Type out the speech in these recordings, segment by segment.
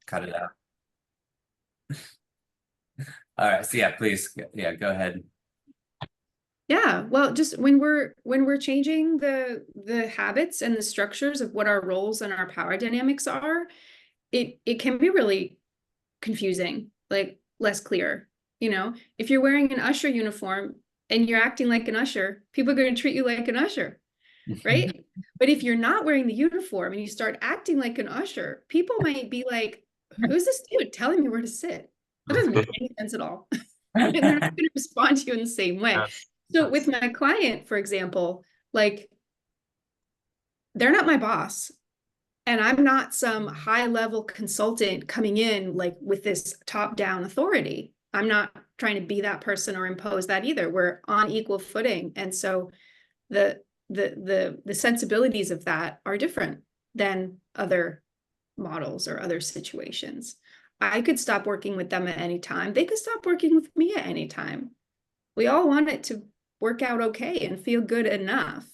cut it out. All right. So yeah, please. Yeah, go ahead. Yeah, well, just when we're changing the habits and the structures of what our roles and our power dynamics are, it can be really confusing, like less clear. If you're wearing an usher uniform and you're acting like an usher, people are going to treat you like an usher, right? But if you're not wearing the uniform and you start acting like an usher, people might be like, "Who's this dude telling me where to sit?" That doesn't make any sense at all. And they're not going to respond to you in the same way. So with my client, for example, like they're not my boss. And I'm not some high level consultant coming in like with this top down authority. I'm not trying to be that person or impose that either. We're on equal footing. And so the sensibilities of that are different than other models or other situations. I could stop working with them at any time. They could stop working with me at any time. We all want it to work out okay and feel good enough.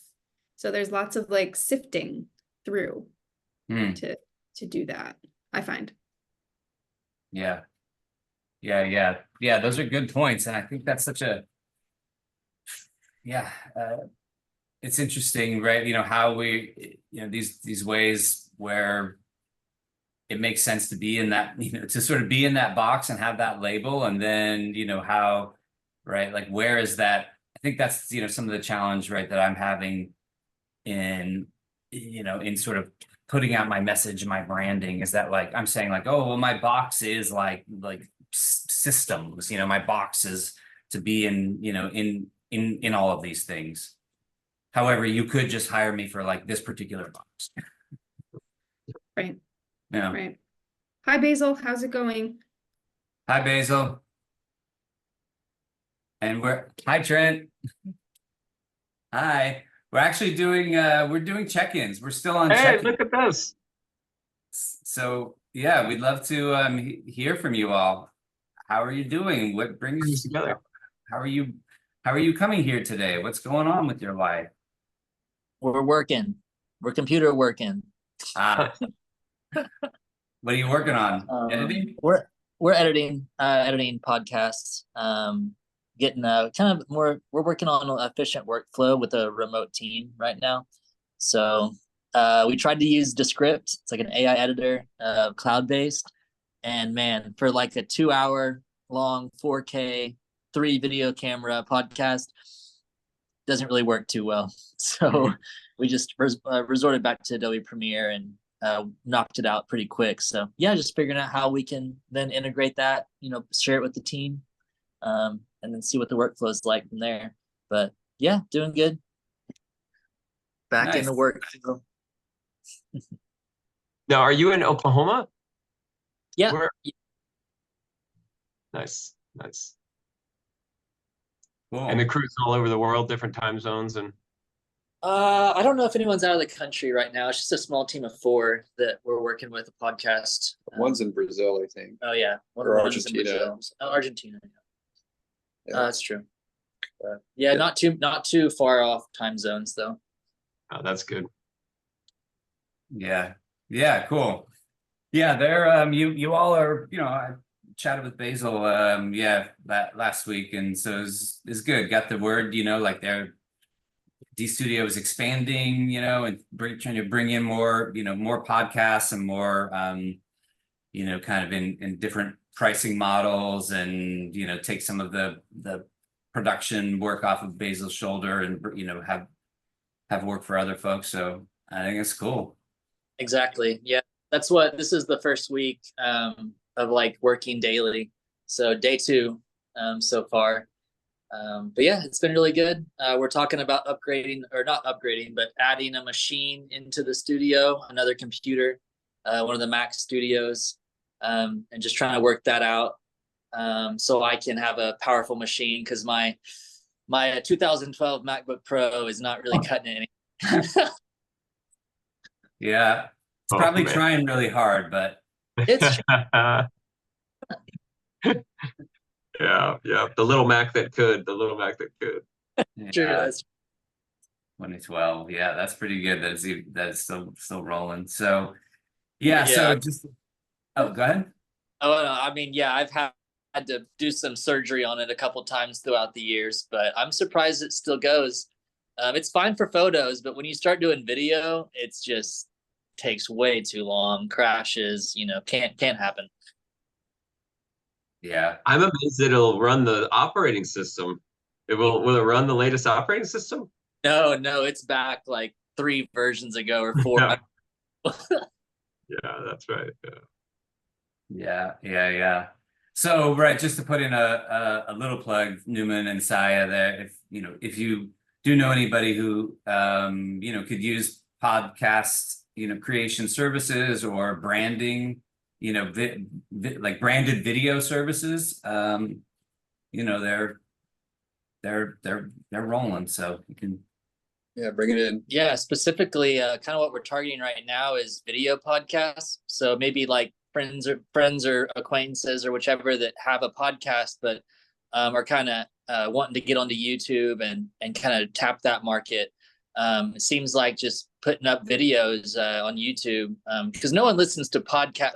So there's lots of like sifting through to do that, I find. Yeah. Those are good points. And I think that's such a, it's interesting, right? How we, these ways where it makes sense to be in that, to sort of be in that box and have that label. And then, how, right? Like, where is that? I think that's, some of the challenge, right, that I'm having in, in sort of putting out my message and my branding is that like, I'm saying like, oh, well, my box is like systems, my box is to be in, in all of these things. However, you could just hire me for like this particular box. Right. Yeah. Right. Hi, Basil. How's it going? Hi, Basil. And hi, Trent. Hi. We're actually doing we're doing check-ins. We're still on check-in. Hey, look at this. So yeah, we'd love to hear from you all. How are you doing? What brings us together? How are you coming here today? What's going on with your life? We're working. We're computer working. What are you working on? Editing? We're editing podcasts. Getting kind of more. We're working on an efficient workflow with a remote team right now. So we tried to use Descript. It's like an AI editor, cloud-based. And man, for like a 2-hour long 4K 3 video camera podcast, doesn't really work too well. So we just resorted back to Adobe Premiere and knocked it out pretty quick. So yeah, just figuring out how we can then integrate that, share it with the team, and then see what the workflow is like from there. But yeah, doing good. Back into work. Now, are you in Oklahoma? Yeah. Nice. Cool. And the crew's all over the world, different time zones, and I don't know if anyone's out of the country right now. It's just a small team of 4 that we're working with a podcast. One's in Brazil, I think. Oh yeah, or Argentina. Argentina. Yeah. That's true. Yeah, not too far off time zones though. Oh, that's good. Yeah, cool. Yeah, they're you all are, I chatted with Basil that last week, and so it's good. Got the word, like their D Studio is expanding, and trying to bring in more, more podcasts and more kind of in different pricing models, and take some of the production work off of Basil's shoulder, and have work for other folks. So I think it's cool. Exactly. Yeah, this is the first week of like working daily. So day 2 so far. But yeah, it's been really good. We're talking about upgrading, or not upgrading, but adding a machine into the studio, another computer, one of the Mac studios, and just trying to work that out, so I can have a powerful machine, because my 2012 MacBook Pro is not really cutting it any. Yeah, it's probably trying really hard, but it's yeah, the little Mac that could. Yeah. 2012, yeah, that's pretty good. That's still rolling. So yeah, so Oh, go ahead. Oh, no, I mean, yeah, I've had to do some surgery on it a couple times throughout the years, but I'm surprised it still goes. It's fine for photos, but when you start doing video, it's just takes way too long, crashes, can't happen. Yeah. I'm amazed that it'll run the operating system. Will it run the latest operating system? No, it's back like 3 versions ago or 4. Yeah. Yeah, that's right. Yeah. Yeah. So, right, just to put in a little plug, Newman and Saya, that if you do know anybody who could use podcast creation services or branding, like branded video services, they're rolling, so you can. Yeah, bring it in. Yeah, specifically, kind of what we're targeting right now is video podcasts. So maybe like friends or acquaintances or whichever that have a podcast, but are kind of wanting to get onto YouTube and kind of tap that market. It seems like just putting up videos on YouTube, because no one listens to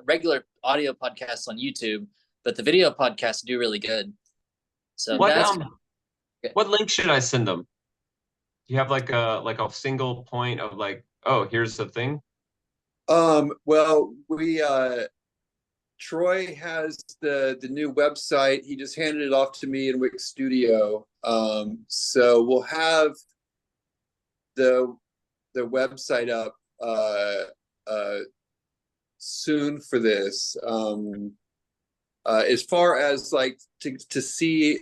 regular audio podcasts on YouTube, but the video podcasts do really good. So what link should I send them? Do you have like a single point of like, oh, here's the thing? Well, we Troy has the new website. He just handed it off to me in Wix Studio. So we'll have the website up soon for this. As far as like to see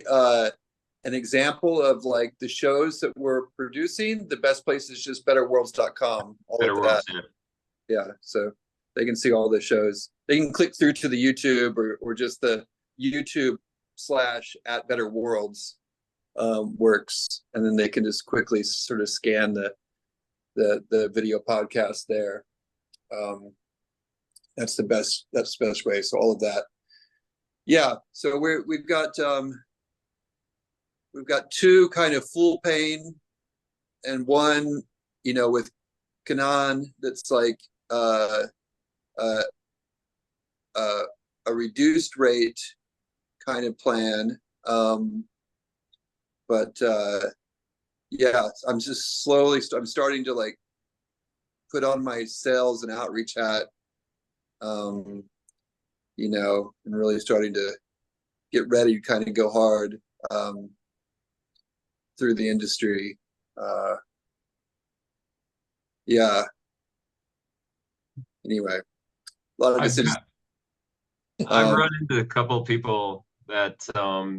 an example of like the shows that we're producing, the best place is just betterworlds.com. Better Worlds, yeah, so they can see all the shows. They can click through to the YouTube or just the YouTube / Better Worlds works, and then they can just quickly sort of scan the video podcast there. That's the best way. So all of that. Yeah, so we've got 2 kind of full pane and one, with Canon that's like a reduced rate kind of plan. But yeah, I'm starting to like put on my sales and outreach hat, and really starting to get ready to kind of go hard through the industry. Yeah. Anyway, a lot of decisions. I've run into a couple of people that are,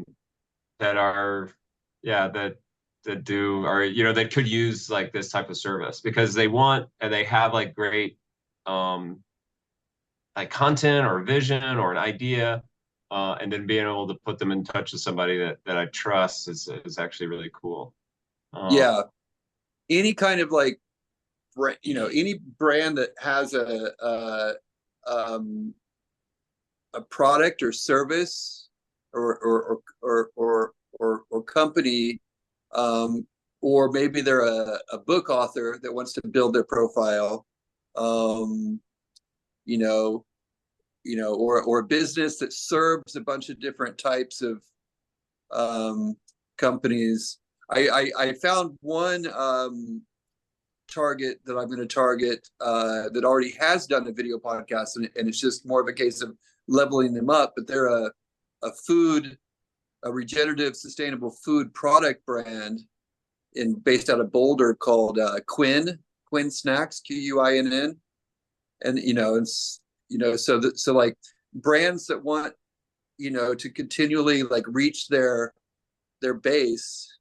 that do, or that could use like this type of service because they want and they have like great like content or vision or an idea, and then being able to put them in touch with somebody that I trust is actually really cool. Yeah, any kind of like any brand that has a product or service or company, or maybe they're a book author that wants to build their profile, or a business that serves a bunch of different types of companies. I found one target that I'm going to target that already has done a video podcast, and it's just more of a case of leveling them up. But they're a regenerative, sustainable food product brand based out of Boulder called Quinn Snacks, Quinn, and so like brands that want to continually like reach their base,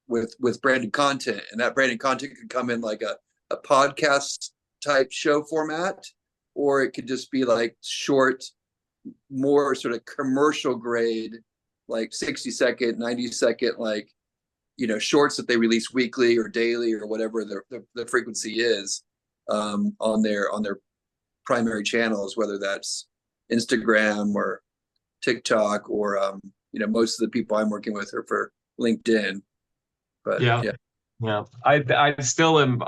with branded content, and that branded content could come in like a podcast type show format, or it could just be like short, more sort of commercial grade, like 60-second, 90-second, like shorts that they release weekly or daily or whatever the frequency is, on their primary channels, whether that's Instagram or TikTok or most of the people I'm working with are for LinkedIn. But yeah. I still am.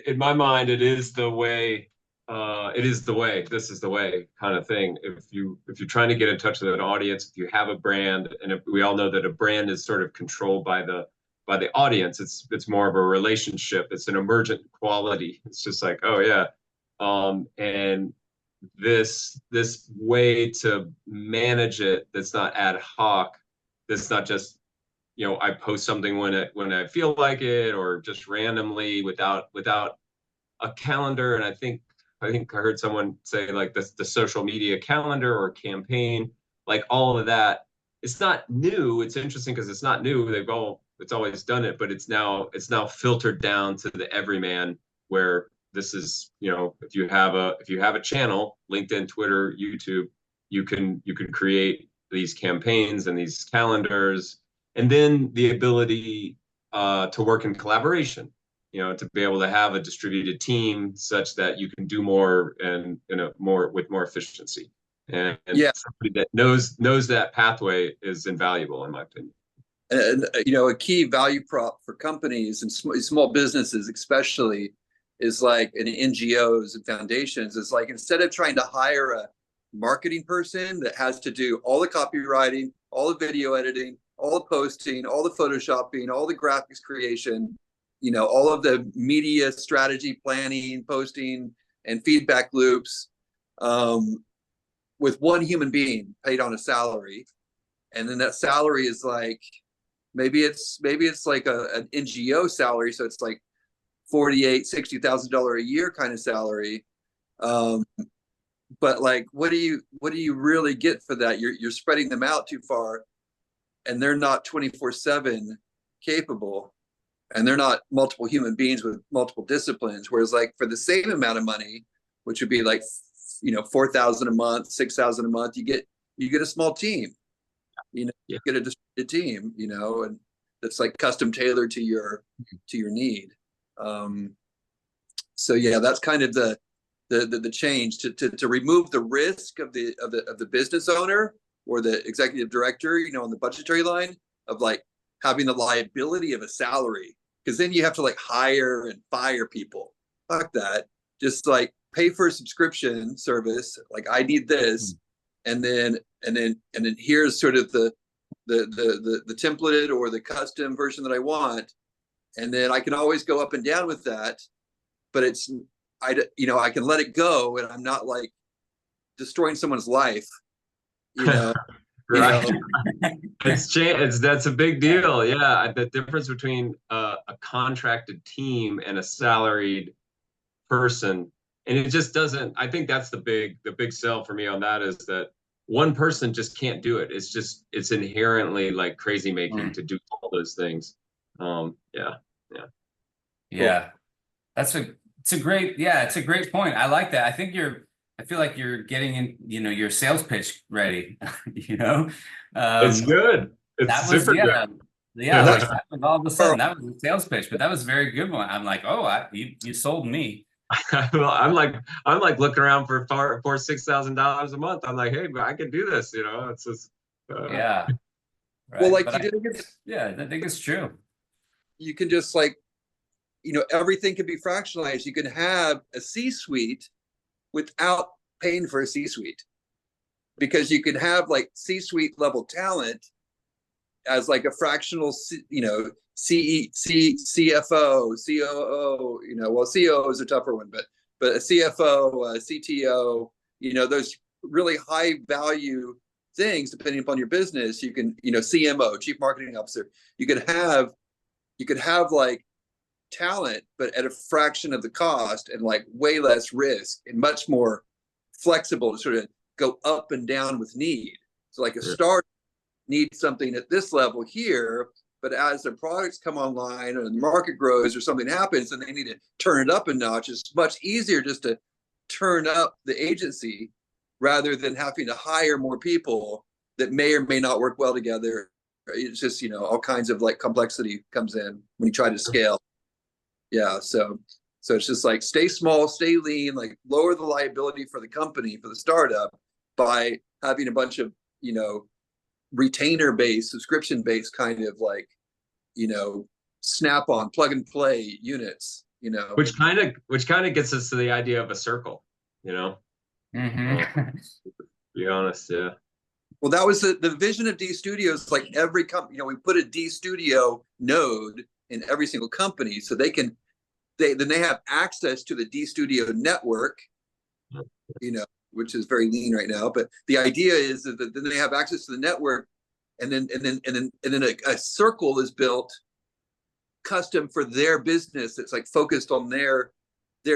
in my mind, it is the way. It is the way. This is the way, kind of thing. If you're trying to get in touch with an audience, if you have a brand, and if we all know that a brand is sort of controlled by the audience, it's more of a relationship. It's an emergent quality. It's just like, oh yeah, and this way to manage it, that's not ad hoc, that's not just, I post something when I feel like it, or just randomly without a calendar. And I think I heard someone say like the social media calendar or campaign, like all of that. It's not new. It's interesting because it's not new. It's always done it, but it's now filtered down to the everyman, where this is, if you have a channel, LinkedIn, Twitter, YouTube, you can create these campaigns and these calendars, and then the ability to work in collaboration, to be able to have a distributed team such that you can do more and with more efficiency. And Yeah. somebody that knows that pathway is invaluable, in my opinion. And a key value prop for companies and small businesses especially is like, in NGOs and foundations, is like, instead of trying to hire a marketing person that has to do all the copywriting, all the video editing, all the posting, all the photoshopping, all the graphics creation, all of the media strategy planning, posting, and feedback loops, with one human being paid on a salary. And then that salary is like, maybe it's like an NGO salary, so it's like $48,000-$60,000 a year kind of salary. But like, what do you really get for that? You're spreading them out too far, and they're not 24/7 capable, and they're not multiple human beings with multiple disciplines. Whereas like, for the same amount of money, which would be like, $4,000 a month, $6,000 a month, you get a small team. You get a distributed team, and that's like custom tailored to your need. So yeah, that's kind of the change to remove the risk of the business owner or the executive director, on the budgetary line, of like having the liability of a salary, because then you have to like hire and fire people. Fuck that. Just like pay for a subscription service. Like, I need this, and then here's sort of the templated or the custom version that I want, and then I can always go up and down with that. But I can let it go, and I'm not like destroying someone's life. Right. That's a big deal. Yeah, the difference between a contracted team and a salaried person, and it just doesn't. I think that's the big sell for me on that, is that one person just can't do it. It's inherently like crazy making to do all those things. Yeah. Cool. It's a great point. I like that. I feel like you're getting in, your sales pitch ready, It's good. It's super good. Yeah. That was all of a sudden, that was a sales pitch, but that was a very good one. I'm like, oh, you sold me. Well, I'm like looking around for $6,000 a month. I'm like, hey, I can do this. It's just yeah. Right. Well, like, I think it's true. You can just like, everything can be fractionalized. You can have a C-suite without paying for a C-suite, because you can have like C-suite level talent as like a fractional, CFO, COO. Well, COO is a tougher one, but a CFO, a CTO, those really high value things depending upon your business. You can, CMO, Chief Marketing Officer. You could have like talent, but at a fraction of the cost, and like way less risk, and much more flexible to sort of go up and down with need. So like a startup needs something at this level here, but as their products come online or the market grows or something happens and they need to turn it up a notch, it's much easier just to turn up the agency rather than having to hire more people that may or may not work well together. It's just, all kinds of like complexity comes in when you try to scale. Yeah. So it's just like, stay small, stay lean, like lower the liability for the company, for the startup, by having a bunch of, retainer based, subscription based kind of like, snap on plug and play units, you know. Which kind of gets us to the idea of a circle, you know. Mhm. To be honest, yeah. Well, that was the vision of D Studios. Like every company, you know, we put a D Studio node in every single company, so they have access to the D Studio network, you know, which is very lean right now. But the idea is that then they have access to the network, and then a circle is built custom for their business. It's like focused on their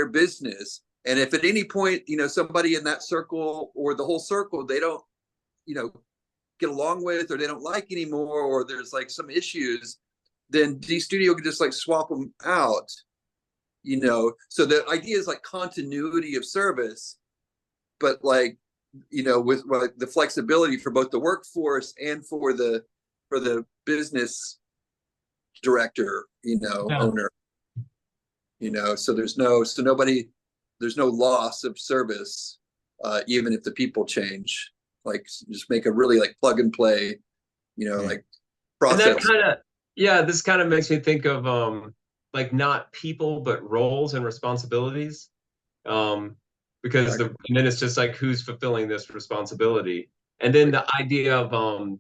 business. And if at any point, you know, somebody in that circle or the whole circle, they don't, you know, get along with, or they don't like anymore, or there's like some issues, then D Studio can just like swap them out, you know. So the idea is like continuity of service, but like, you know, with like the flexibility for both the workforce and for the business director, you know, Yeah. owner, you know. So there's no loss of service, even if the people change. Like just make a really like plug and play, you know, like process. And that kind of, yeah, this kind of makes me think of like not people but roles and responsibilities. Because and then it's just like who's fulfilling this responsibility. And then the idea of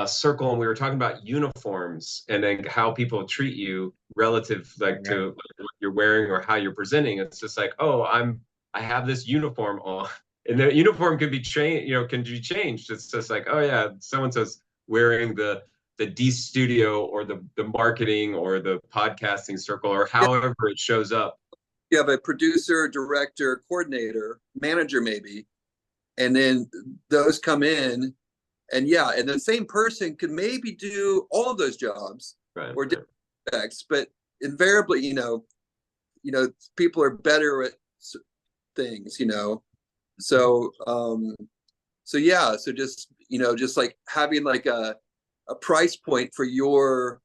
circle, and we were talking about uniforms and then how people treat you relative like to what you're wearing or how you're presenting. It's just like, oh, I have this uniform on. And the uniform can be changed, you know, can be changed. It's just like, oh yeah, so-and-so's wearing the D Studio or the marketing or the podcasting circle or however it shows up. You have a producer, director, coordinator, manager maybe, and then those come in, and and the same person could maybe do all of those jobs, Right. Or different aspects, but invariably, you know, people are better at things, you know. So so just, you know, just like having like a price point for your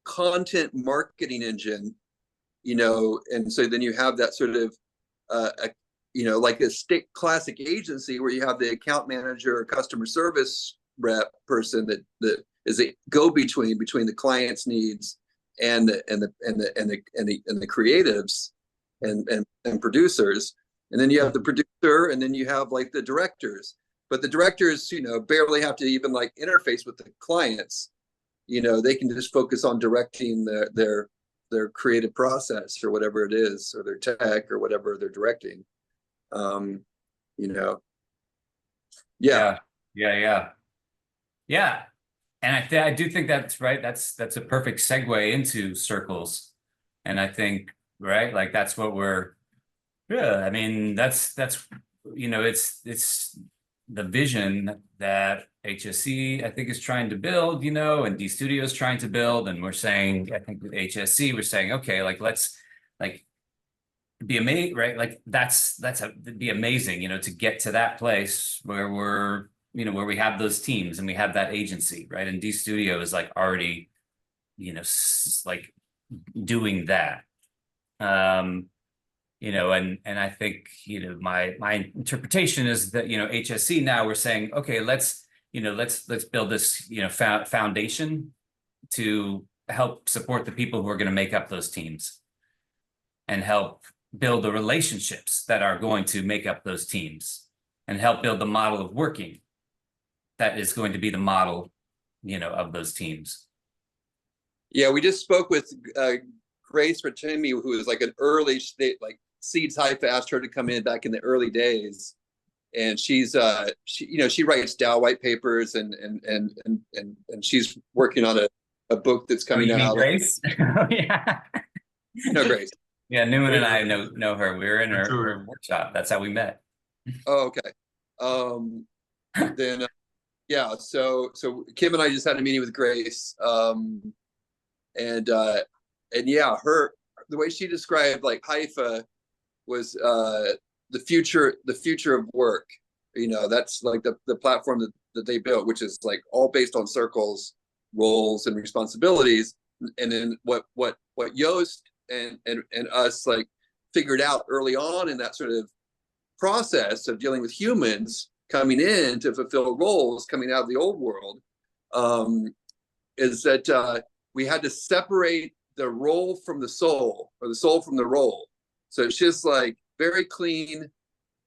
content marketing engine, you know. And so then you have that sort of you know, like a classic agency where you have the account manager or customer service rep person that is a go-between between the client's needs and the creatives and producers. And then you have the producer, and then you have like the directors. But the directors, you know, barely have to even like interface with the clients. You know, they can just focus on directing their creative process or whatever it is, or their tech or whatever they're directing. You know. Yeah. And I do think that's right. That's a perfect segue into circles. And I think, right, like that's what I mean, that's, you know, it's the vision that HSC, I think, is trying to build, you know, and D Studio is trying to build. And we're saying, I think with HSC, we're saying, okay, like, let's like be amazing, right? Like that'd be amazing, you know, to get to that place where we're, you know, where we have those teams and we have that agency, right? And D Studio is like already, you know, like doing that. You know, and I think, you know, my interpretation is that, you know, HSC now we're saying, okay, let's build this, you know, foundation to help support the people who are going to make up those teams and help build the relationships that are going to make up those teams and help build the model of working that is going to be the model, you know, of those teams. Yeah, we just spoke with Grace Ratimi, who is like an early state, like Seeds Haifa asked her to come in back in the early days, and she's you know, she writes DAO white papers and she's working on a book that's coming out. Grace? Oh, yeah. No, Grace. Yeah, Newman and I know her. We were in her workshop. That's how we met. Oh, okay. Then yeah, so Kim and I just had a meeting with Grace, and yeah, the way she described like Haifa was the future of work. You know, that's like the platform that they built, which is like all based on circles, roles, and responsibilities. And then what Yoast and us like figured out early on in that sort of process of dealing with humans coming in to fulfill roles coming out of the old world, is that we had to separate the role from the soul, or the soul from the role. So it's just like very clean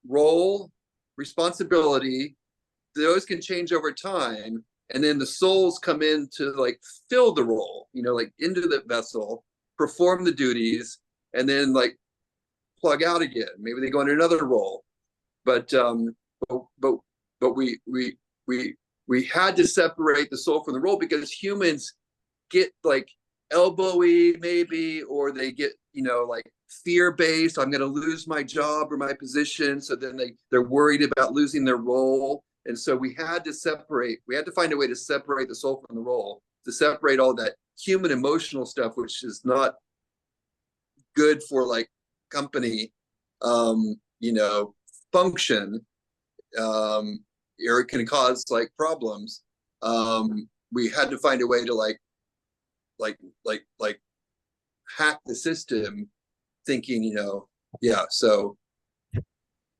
role, responsibility. Those can change over time, and then the souls come in to like fill the role, you know, like into the vessel, perform the duties, and then like plug out again. Maybe they go into another role, but we had to separate the soul from the role, because humans get like elbowy maybe, or they get, you know, like fear-based. I'm going to lose my job or my position, so then they're worried about losing their role. And so we had to find a way to separate the soul from the role, to separate all that human emotional stuff, which is not good for like company, you know, function, or it can cause like problems. We had to find a way to like hack the system, thinking, you know, yeah. So,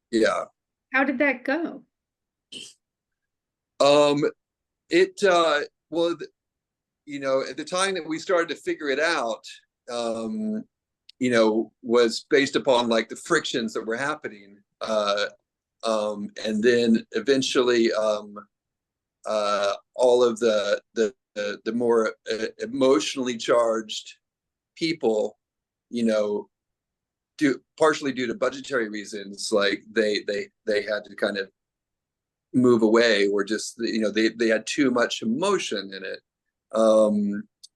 yeah. How did that go? Well, you know, at the time that we started to figure it out, you know, was based upon like the frictions that were happening. And then eventually, all of the more emotionally charged people, you know, partially due to budgetary reasons, like they had to kind of move away, or just, you know, they had too much emotion in it.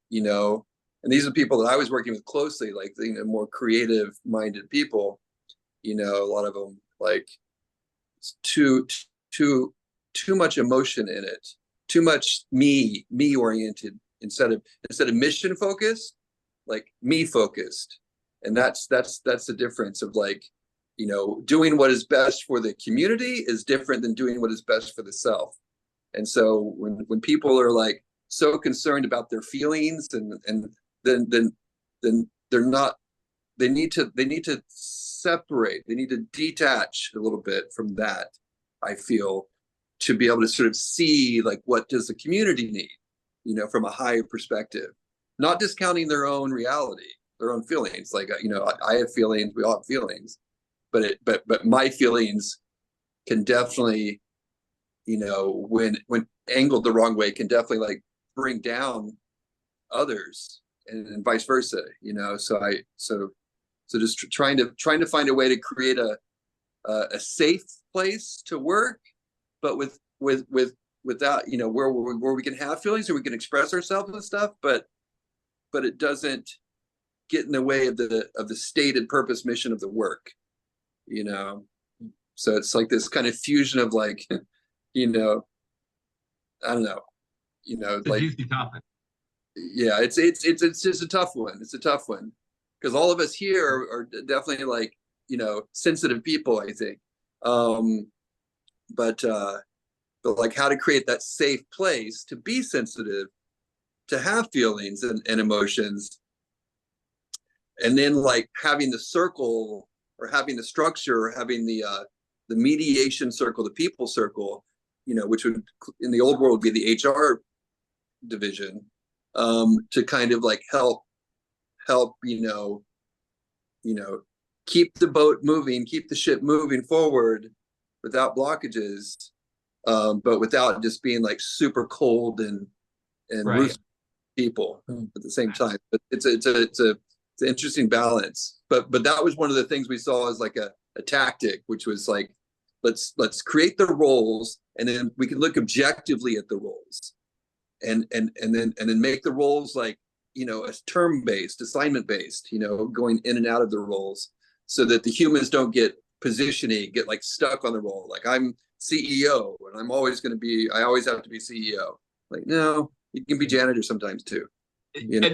You know, and these are people that I was working with closely, like, you know, more creative minded people, you know, a lot of them like too much emotion in it, too much me oriented, instead of mission focused, like me focused. And that's the difference of like, you know, doing what is best for the community is different than doing what is best for the self. And so when people are like so concerned about their feelings, and then they're not, they need to separate, they need to detach a little bit from that, I feel, to be able to sort of see like, what does the community need, you know, from a higher perspective, not discounting their own reality, their own feelings. Like, you know, I have feelings, we all have feelings, but my feelings can definitely, you know, when angled the wrong way, can definitely like bring down others, and vice versa, you know. So just trying to find a way to create a safe place to work, but without, you know, where we can have feelings and we can express ourselves and stuff, but it doesn't get in the way of the stated purpose mission of the work, you know. So it's like this kind of fusion of like, you know, I don't know, you know, It's a like, juicy topic. yeah, it's just a tough one. It's a tough one, because all of us here are definitely like, you know, sensitive people, I think. But like, how to create that safe place to be sensitive, to have feelings and emotions, and then like having the circle, or having the structure, or having the mediation circle, the people circle, you know, which would in the old world be the HR division, to kind of like help, you know, keep the boat moving, keep the ship moving forward without blockages, but without just being like super cold and Right. ruthless people at the same time. But it's an interesting balance. But that was one of the things we saw as like a tactic, which was like, let's create the roles, and then we can look objectively at the roles, and then make the roles like, you know, as term based, assignment based, you know, going in and out of the roles, so that the humans don't get like stuck on the role. Like, I'm CEO and I always have to be CEO. Like, no, you can be janitor sometimes too. You know?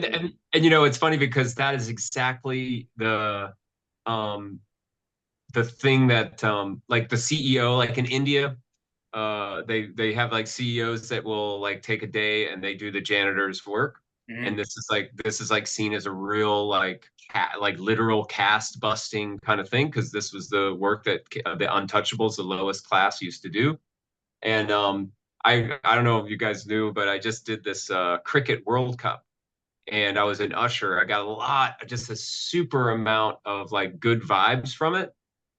And you know, it's funny, because that is exactly the thing that like the CEO, like in India, they have like CEOs that will like take a day and they do the janitor's work. Mhm. And this is like seen as a real like literal caste busting kind of thing, because this was the work that the untouchables, the lowest class, used to do. And I don't know if you guys knew, but I just did this cricket World Cup, and I was an usher. I got just a super amount of like good vibes from it.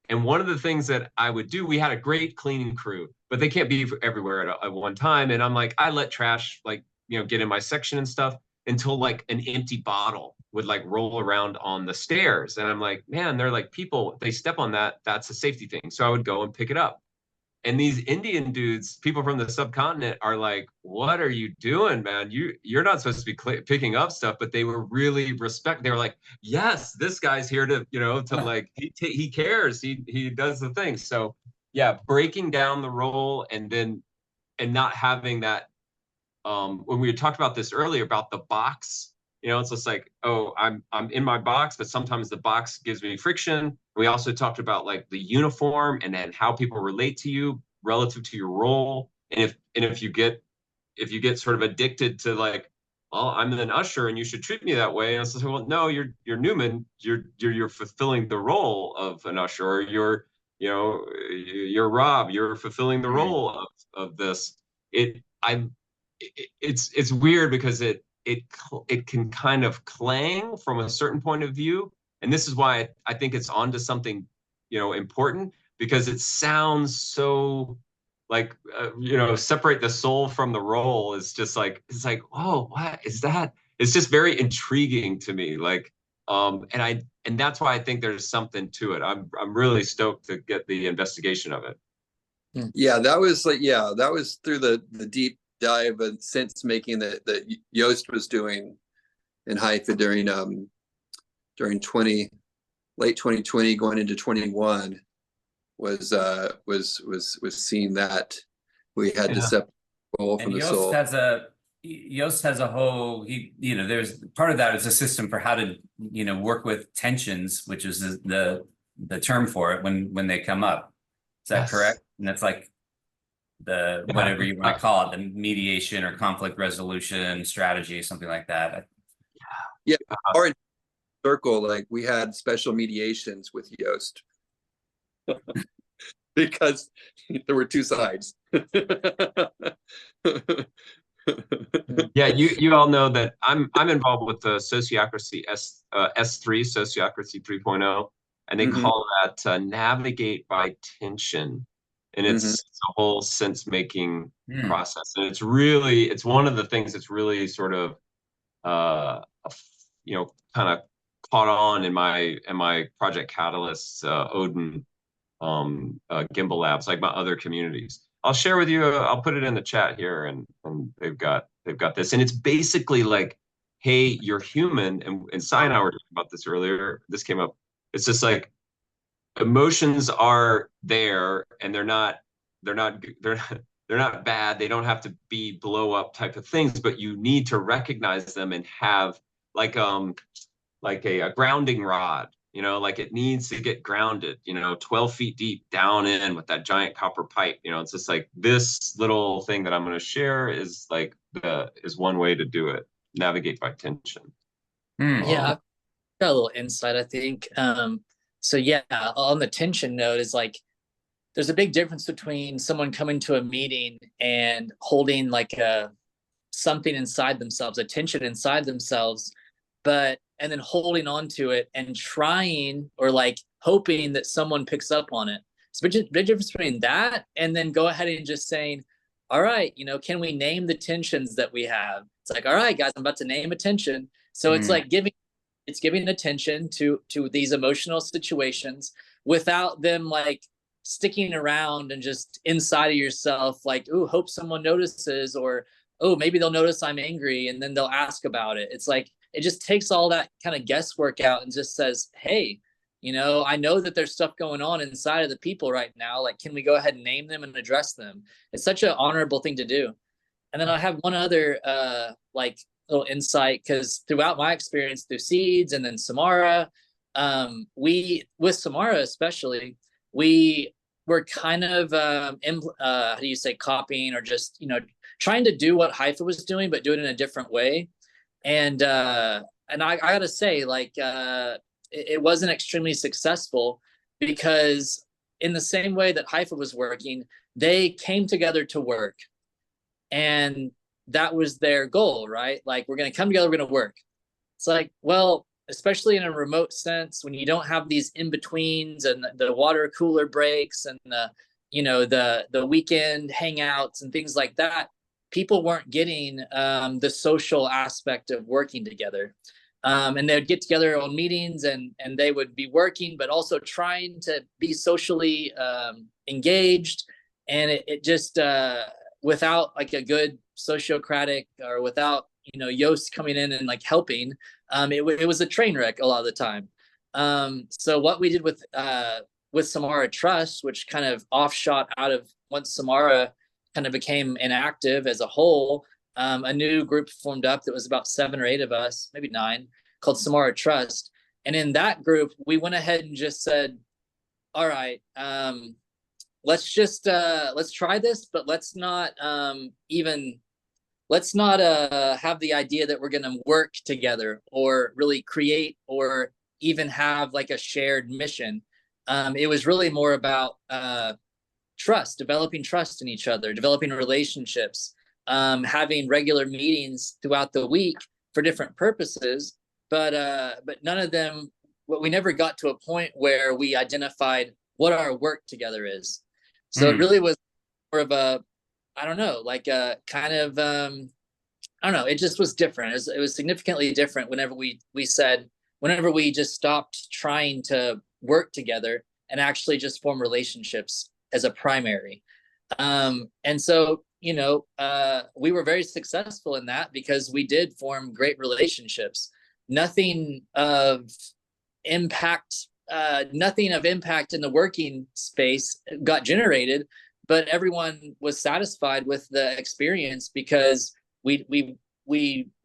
And one of the things that I would do, we had a great cleaning crew, but they can't be everywhere at one time. And I'm like, I let trash like, get in my section and stuff until like an empty bottle would like roll around on the stairs. And I'm like, man, they're like people, they step on that, that's a safety thing. So I would go and pick it up. And these Indian dudes, people from the subcontinent, are like, "What are you doing, man? You're not supposed to be picking up stuff." But they were really They were like, "Yes, this guy's here to, to like he cares. He does the thing." So yeah, breaking down the role and not having that. When we talked about this earlier about the box, it's just like, oh, I'm in my box, but sometimes the box gives me friction. We also talked about like the uniform and then how people relate to you relative to your role. And if you get sort of addicted to like, well, I'm an usher and you should treat me that way. And it's like, well, no, you're Newman. You're fulfilling the role of an usher, or you're Rob. You're fulfilling the role of this. It's weird because it can kind of clang from a certain point of view, and this is why I think it's onto something important, because it sounds so like separate the soul from the role is just like, it's like, oh, what is that? It's just very intriguing to me, like and that's why I think there's something to it. I'm really stoked to get the investigation of it. Yeah, that was through the deep dive and sense making that Yoast was doing in Haifa during late 2020 going into 21 was seeing that we had to separate the role from the soul. Yoast has a whole, there's part of that is a system for how to, work with tensions, which is the term for it when they come up. Is that correct? And that's like the whatever you want to call it, the mediation or conflict resolution strategy, something like that. Yeah, our circle, like we had special mediations with Yoast because there were two sides. Yeah, you all know that I'm involved with the Sociocracy S3, Sociocracy 3.0, and they call that navigate by tension. And it's a whole sense-making process. And it's one of the things that's really sort of, kind of caught on in my Project Catalyst, Odin, Gimbal Labs, like my other communities. I'll share with you, I'll put it in the chat here, and they've got this. And it's basically like, hey, you're human. And Sai and I were talking about this earlier. This came up. It's just like, emotions are there, and they're not bad. They don't have to be blow up type of things, but you need to recognize them and have like a grounding rod, like it needs to get grounded, 12 feet deep down in with that giant copper pipe. It's just like this little thing that I'm going to share is like is one way to do it. Navigate by tension. Yeah, I've got a little insight, I think. So yeah, on the tension note is like, there's a big difference between someone coming to a meeting and holding like something inside themselves, a tension inside themselves, and then holding on to it and trying or like hoping that someone picks up on it. So big difference between that and then go ahead and just saying, all right, can we name the tensions that we have? It's like, all right, guys, I'm about to name a tension. So it's like giving attention to these emotional situations without them like sticking around and just inside of yourself, like, ooh, hope someone notices, or, oh, maybe they'll notice I'm angry and then they'll ask about it. It's like, it just takes all that kind of guesswork out and just says, hey, I know that there's stuff going on inside of the people right now. Like, can we go ahead and name them and address them? It's such an honorable thing to do. And then I have one other like little insight, because throughout my experience through Seeds and then Samara, with Samara especially, we were kind of how do you say, copying or just trying to do what Haifa was doing, but do it in a different way. And I gotta say, like, it wasn't extremely successful, because in the same way that Haifa was working, they came together to work, and that was their goal, right? Like, we're going to come together, we're going to work. It's like, well, especially in a remote sense, when you don't have these in-betweens and the water cooler breaks and the weekend hangouts and things like that, people weren't getting the social aspect of working together. And they would get together on meetings and they would be working, but also trying to be socially engaged. And it just, without like a good sociocratic, or without, Yoast coming in and like helping, it was a train wreck a lot of the time. So what we did with Samara Trust, which kind of offshot out of once Samara kind of became inactive as a whole, a new group formed up that was about 7 or 8 of us, maybe 9, called Samara Trust. And in that group, we went ahead and just said, all right, let's try this, but let's not have the idea that we're going to work together or really create or even have like a shared mission. It was really more about trust, developing trust in each other, developing relationships, having regular meetings throughout the week for different purposes. But none of them, we never got to a point where we identified what our work together is. So it really was more of a, I don't know, like a kind of, I don't know, it just was different. It was significantly different whenever we just stopped trying to work together and actually just form relationships as a primary. And so, we were very successful in that because we did form great relationships. Nothing of impact in the working space got generated, but everyone was satisfied with the experience because we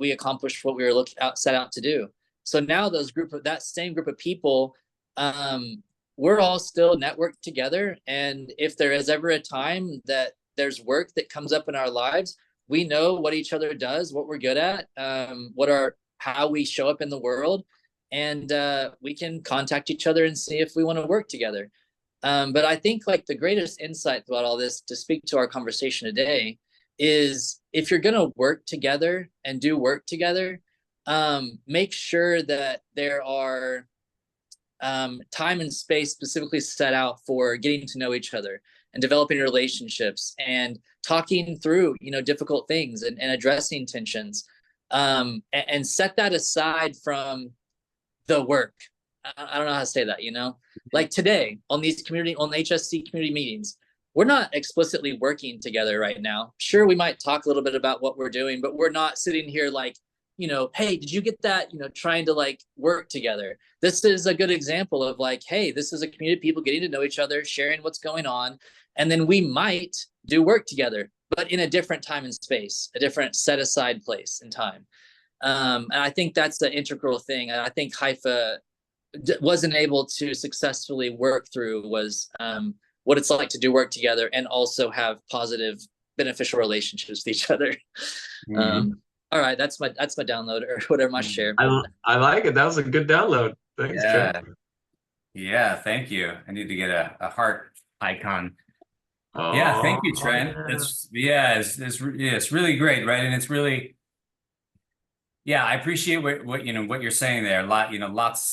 accomplished what we were set out to do. So now that same group of people, we're all still networked together. And if there is ever a time that there's work that comes up in our lives, we know what each other does, what we're good at, how we show up in the world. And we can contact each other and see if we want to work together. But I think like the greatest insight throughout all this, to speak to our conversation today, is if you're going to work together and do work together, make sure that there are time and space specifically set out for getting to know each other and developing relationships and talking through, difficult things and addressing tensions, and set that aside from the work. I don't know how to say that, like today on HSC community meetings, we're not explicitly working together right now. Sure, we might talk a little bit about what we're doing, but we're not sitting here like, hey, did you get that? Trying to like work together. This is a good example of like, hey, this is a community of people getting to know each other, sharing what's going on. And then we might do work together, but in a different time and space, a different set aside place and time. And I think that's the integral thing. And I think Haifa wasn't able to successfully work through was what it's like to do work together and also have positive, beneficial relationships with each other. All right, that's my download or whatever, my share. I like it. That was a good download. Thanks, Trent. Yeah, thank you. I need to get a heart icon. Yeah, thank you, Trent. Yeah. It's really great, right? And it's really, yeah, I appreciate what you're saying there. A lot,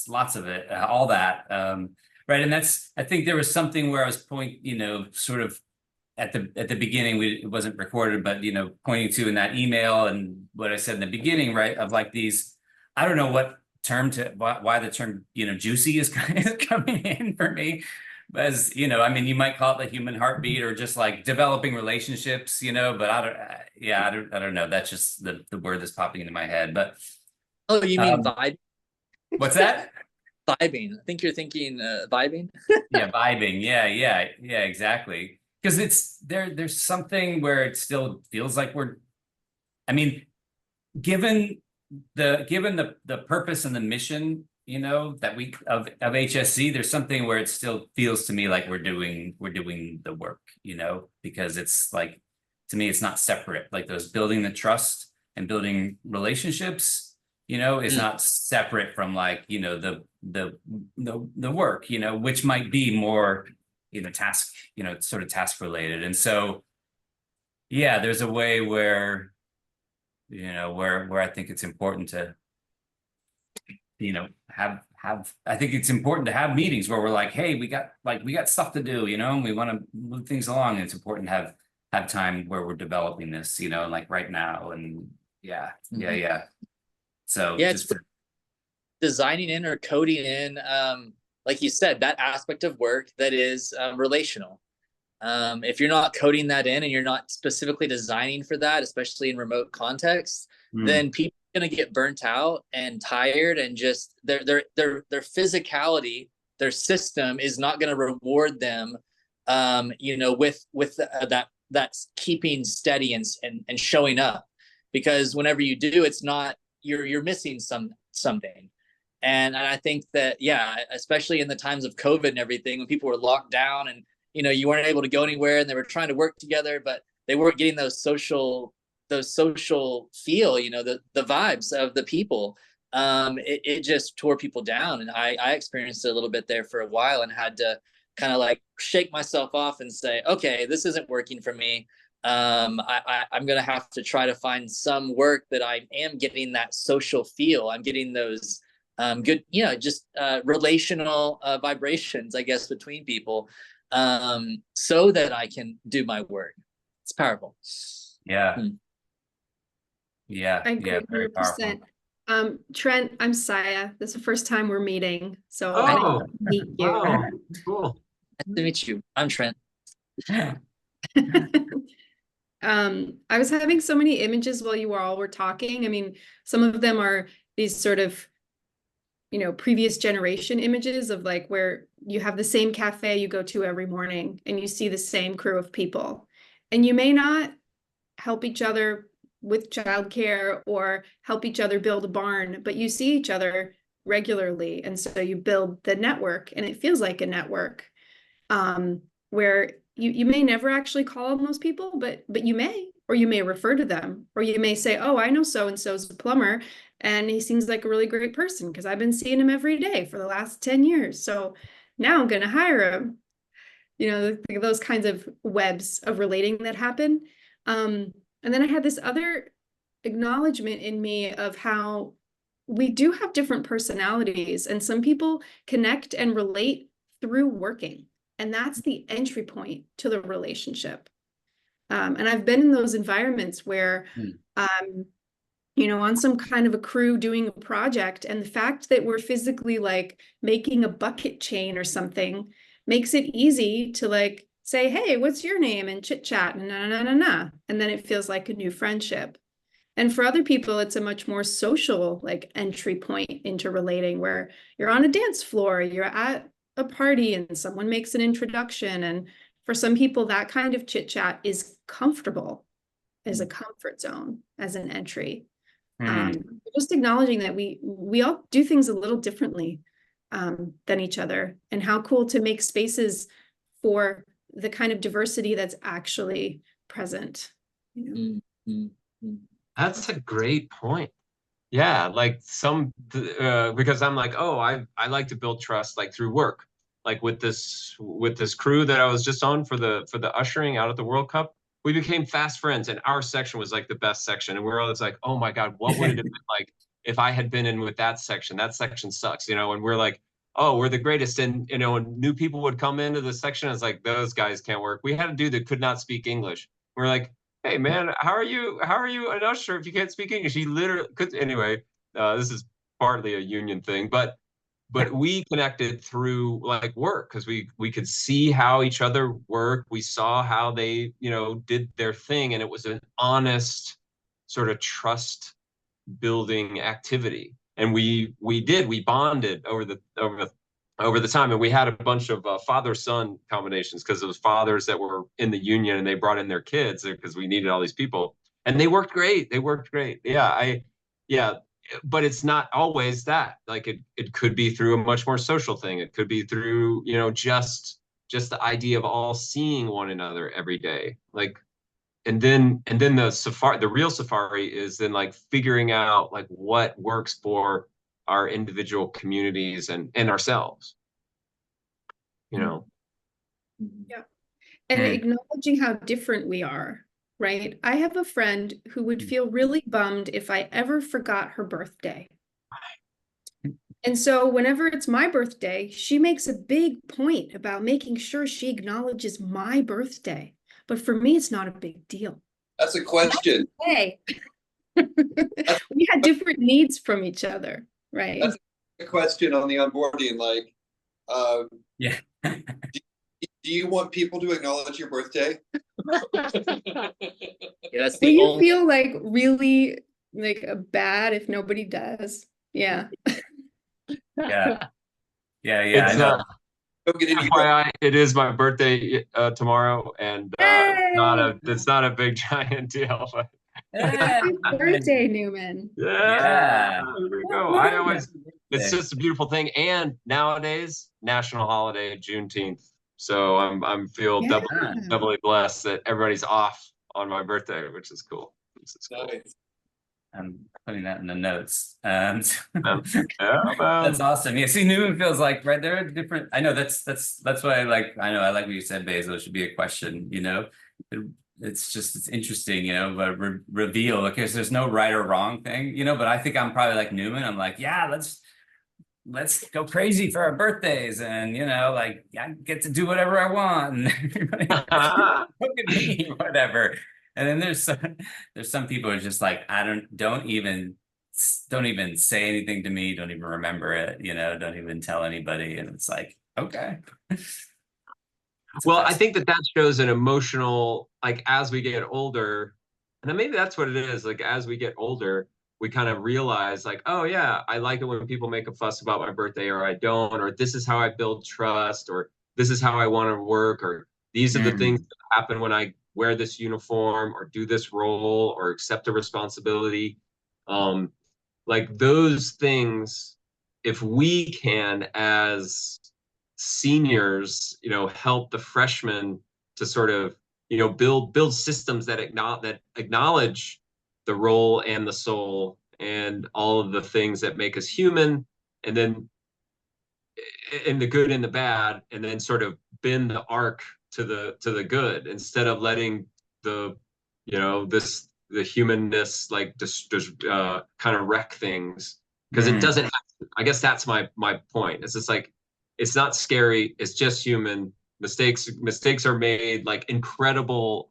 lots of it, all that, right? And I think there was something where I was sort of at the beginning, it wasn't recorded, but pointing to in that email and what I said in the beginning, right? Of like these, I don't know what term why the term juicy is kind of coming in for me, as I mean, you might call it the human heartbeat or just like developing relationships, but I don't know. That's just the word that's popping into my head. But oh, you mean vibe? What's that? Vibing. I think you're thinking vibing. Yeah, vibing. Yeah, exactly. Because it's there's something where it still feels like given the purpose and the mission, that we of HSC, there's something where it still feels to me like we're doing the work, because it's like, to me, it's not separate. Like those building the trust and building relationships, is not separate from like, the work, which might be more task, sort of task related. And so, yeah, there's a way where, where I think it's important to you know, I think it's important to have meetings where we're like, hey, we got stuff to do, you know, and we want to move things along. And it's important to have time where we're developing this, you know, like right now. And yeah. So Yeah, just it's designing in or coding in, like you said, that aspect of work that is relational. If you're not coding that in and you're not specifically designing for that, especially in remote contexts, then people are going to get burnt out and tired, and just their physicality, their system is not going to reward them, you know, with that's keeping steady and showing up, because whenever you do, it's not, you're missing something. And I think that, yeah, especially in the times of COVID and everything, when people were locked down and, you know, you weren't able to go anywhere and they were trying to work together, but they weren't getting those social feel, you know, the vibes of the people. It just tore people down. And I experienced it a little bit there for a while and had to kind of like shake myself off and say, okay, this isn't working for me. I'm going to have to try to find some work that I am getting that social feel. I'm getting those good, you know, just relational vibrations, I guess, between people, so that I can do my work. It's powerful. yeah. Yeah. I agree, Very powerful. 100%. Trent, I'm Saya. This is the first time we're meeting, so Oh, I didn't meet you. oh, cool. Nice to meet you. I'm Trent. I was having so many images while you all were talking. I mean, some of them are these sort of, you know, previous generation images of like where you have the same cafe you go to every morning and you see the same crew of people, and you may not help each other with childcare or help each other build a barn, but you see each other regularly, and so you build the network, and it feels like a network, where you may never actually call on those people, but you may, or you may refer to them, or you may say, oh, I know so and so's a plumber and he seems like a really great person because I've been seeing him every day for the last 10 years, so now I'm going to hire him. You know, those kinds of webs of relating that happen. And then I had this other acknowledgement in me of how we do have different personalities, and some people connect and relate through working, and that's the entry point to the relationship. And I've been in those environments where, you know, on some kind of a crew doing a project, and the fact that we're physically like making a bucket chain or something makes it easy to like say, hey, what's your name, and chit chat and and then it feels like a new friendship. And for other people, it's a much more social like entry point into relating, where you're on a dance floor, you're at a party and someone makes an introduction, and for some people that kind of chit chat is comfortable, as a comfort zone, as an entry. Just acknowledging that we all do things a little differently than each other, and how cool to make spaces for the kind of diversity that's actually present. You know? That's a great point. Yeah, like because I'm like, oh, I like to build trust like through work, like with this crew that I was just on for the ushering out at the World Cup. We became fast friends, and our section was like the best section, and we're always like, oh my God, what would it have been like if I had been in with that section? That section sucks, you know. And we're like, oh, we're the greatest. And you know, when new people would come into the section, it's like, those guys can't work. We had a dude that could not speak English. We're like, hey man, how are you an usher if you can't speak English? He literally could. Anyway, this is partly a union thing, but we connected through like work, because we could see how each other worked. We saw how they, you know, did their thing, and it was an honest sort of trust building activity. And we bonded over the time, and we had a bunch of father-son combinations, because it was fathers that were in the union and they brought in their kids because we needed all these people, and they worked great. Yeah, but it's not always that. Like it could be through a much more social thing. It could be through, you know, just the idea of all seeing one another every day. Like, and then the real safari is then like figuring out like what works for our individual communities and ourselves, you know. Yeah. And acknowledging how different we are, right? I have a friend who would feel really bummed if I ever forgot her birthday. And so whenever it's my birthday, she makes a big point about making sure she acknowledges my birthday. But for me, it's not a big deal. That's a question. Hey, we had different needs from each other, right? That's a question on the onboarding, like, Yeah. do you want people to acknowledge your birthday? Yeah, that's Will the you only. feel like really like bad if nobody does? Yeah. Yeah. Yeah. Yeah. I It's know. Don't get any trouble. FYI, it is my birthday tomorrow, and Hey! it's not a big giant deal, but Happy birthday, Newman. yeah, Yeah. here we go. It's just a beautiful thing. And nowadays, national holiday, Juneteenth. So I'm feel Yeah. doubly blessed that everybody's off on my birthday, which is cool. This is cool. Nice. I'm putting that in the notes. Yeah, man. That's awesome. Yeah, see, Newman feels like, right, there are different. I know that's what I like. I know I like what you said, Basil. It should be a question, it's interesting, but reveal. Okay, so there's no right or wrong thing, but I think I'm probably like Newman. I'm like, yeah, let's go crazy for our birthdays, and like I get to do whatever I want, and everybody look at me, whatever. And then there's some people who are just like, don't even say anything to me, don't even remember it, don't even tell anybody, and it's like, okay. Well, I think that shows an emotional, like, as we get older, and then maybe that's what it is. Like, as we get older, we kind of realize, like, oh yeah, I like it when people make a fuss about my birthday, or I don't, or this is how I build trust, or this is how I want to work, or these are the things that happen when I wear this uniform, or do this role, or accept a responsibility. Like those things, if we can, as seniors, help the freshmen to sort of, build systems that acknowledge the role and the soul and all of the things that make us human, and then in the good and the bad, and then sort of bend the arc to the good, instead of letting the the humanness like just kind of wreck things, because it doesn't have to. I guess that's my point. It's just like, it's not scary, it's just human. Mistakes are made, like incredible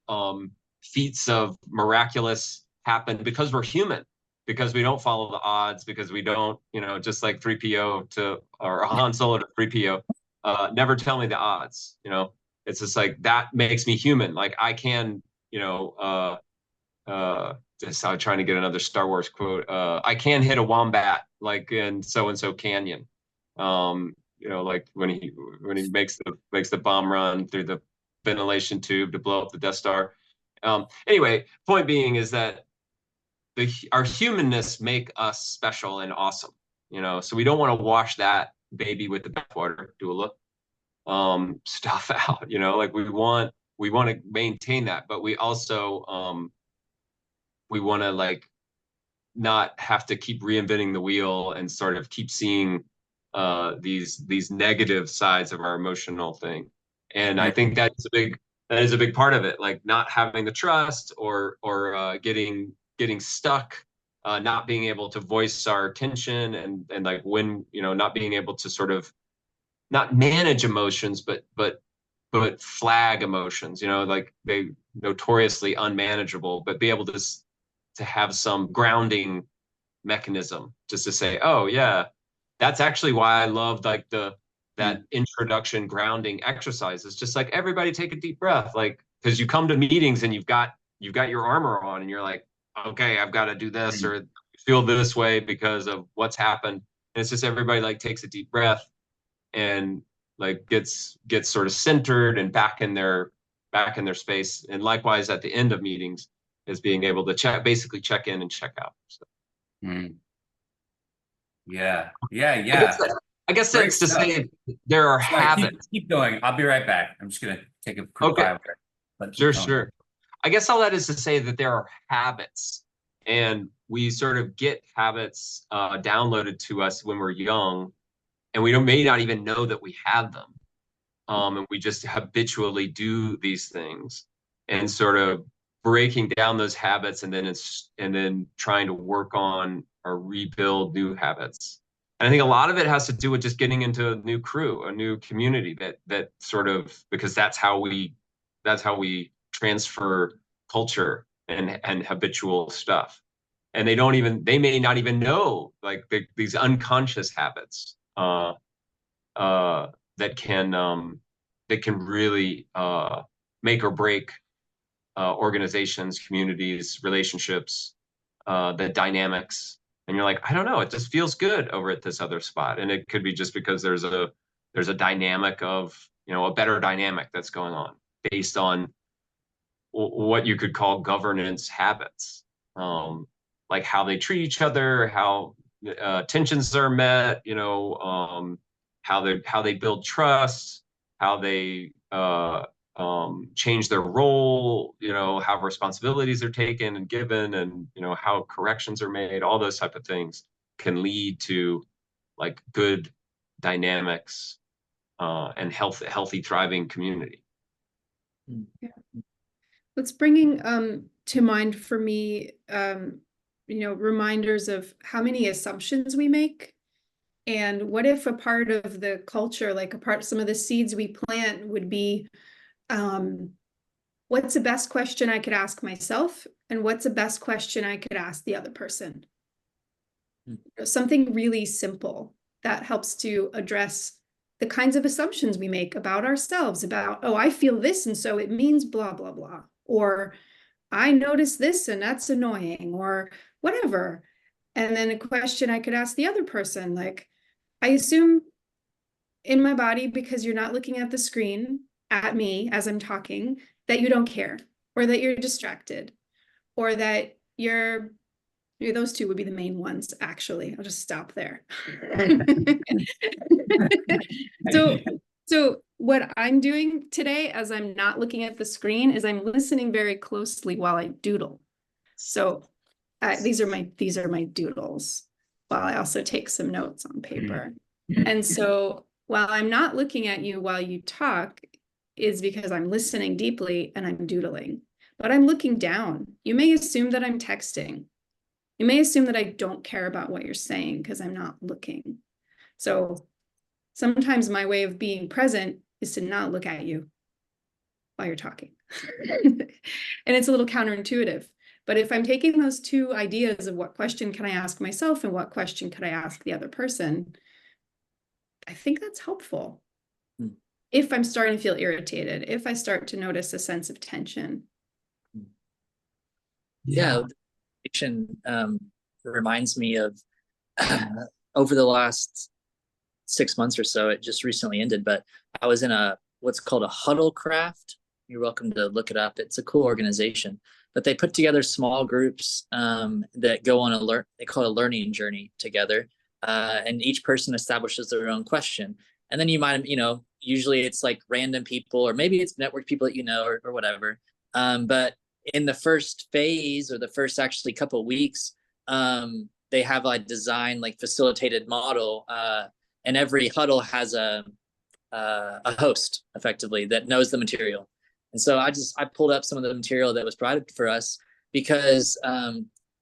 feats of miraculous happen because we're human, because we don't follow the odds, because we don't, just like 3PO to, or Han Solo to 3PO, never tell me the odds. It's just like, that makes me human. Like I can, just I'm trying to get another Star Wars quote. I can hit a wombat like in so and so canyon. Like when he makes the bomb run through the ventilation tube to blow up the Death Star. Anyway, point being is that our humanness make us special and awesome. So we don't want to wash that baby with the bathwater, stuff out. Like we want to maintain that, but we also we want to like not have to keep reinventing the wheel and sort of keep seeing these negative sides of our emotional thing. And I think that is a big part of it, like not having the trust, or getting stuck, not being able to voice our tension, and like when, not being able to sort of not manage emotions, but flag emotions, like they notoriously unmanageable, but be able to have some grounding mechanism, just to say, oh yeah, that's actually why I loved like that introduction grounding exercise. It's just like, everybody take a deep breath, like, because you come to meetings and you've got your armor on, and you're like, okay, I've got to do this, or feel this way because of what's happened. And it's just everybody like takes a deep breath and like gets sort of centered and back in their space. And likewise at the end of meetings, is being able to basically check in and check out. So. Yeah. I guess that's to say there are habits. Keep going. I'll be right back. I'm just gonna take a quick Okay. Sure. I guess all that is to say that there are habits, and we sort of get habits downloaded to us when we're young, and we may not even know that we have them. And we just habitually do these things, and sort of breaking down those habits, and then trying to work on or rebuild new habits. And I think a lot of it has to do with just getting into a new crew, a new community that sort of, because that's how we transfer culture and habitual stuff. And they may not even know, like, these unconscious habits that can really make or break organizations, communities, relationships, the dynamics. And you're like, I don't know, it just feels good over at this other spot. And it could be just because there's a dynamic of, a better dynamic that's going on based on what you could call governance habits, like how they treat each other, how tensions are met, how they build trust, how they change their role, how responsibilities are taken and given, and how corrections are made. All those type of things can lead to like good dynamics and healthy, thriving community. Yeah. What's bringing to mind for me, reminders of how many assumptions we make. And what if a part of the culture, like some of the seeds we plant would be, what's the best question I could ask myself? And what's the best question I could ask the other person? Something really simple that helps to address the kinds of assumptions we make about ourselves, about, oh, I feel this, and so it means blah, blah, blah. Or I notice this and that's annoying, or whatever. And then a question I could ask the other person, like, I assume in my body, because you're not looking at the screen at me as I'm talking, that you don't care, or that you're distracted, or that those two would be the main ones, actually. I'll just stop there. So what I'm doing today, as I'm not looking at the screen, is I'm listening very closely while I doodle. So these are my doodles, while I also take some notes on paper. And so while I'm not looking at you while you talk, is because I'm listening deeply and I'm doodling, but I'm looking down. You may assume that I'm texting. You may assume that I don't care about what you're saying because I'm not looking. So sometimes my way of being present is to not look at you while you're talking. And it's a little counterintuitive. But if I'm taking those two ideas of what question can I ask myself and what question could I ask the other person, I think that's helpful. If I'm starting to feel irritated, if I start to notice a sense of tension. Yeah. Reminds me of over the last 6 months or so, it just recently ended, but I was in what's called a huddle craft. You're welcome to look it up. It's a cool organization, but they put together small groups that go on they call it a learning journey together. And each person establishes their own question. And then you might, usually it's like random people, or maybe it's network people that or whatever. But in the first phase, or the first actually couple of weeks, they have a design, like, facilitated model, and every huddle has a host, effectively, that knows the material. And so I pulled up some of the material that was provided for us, because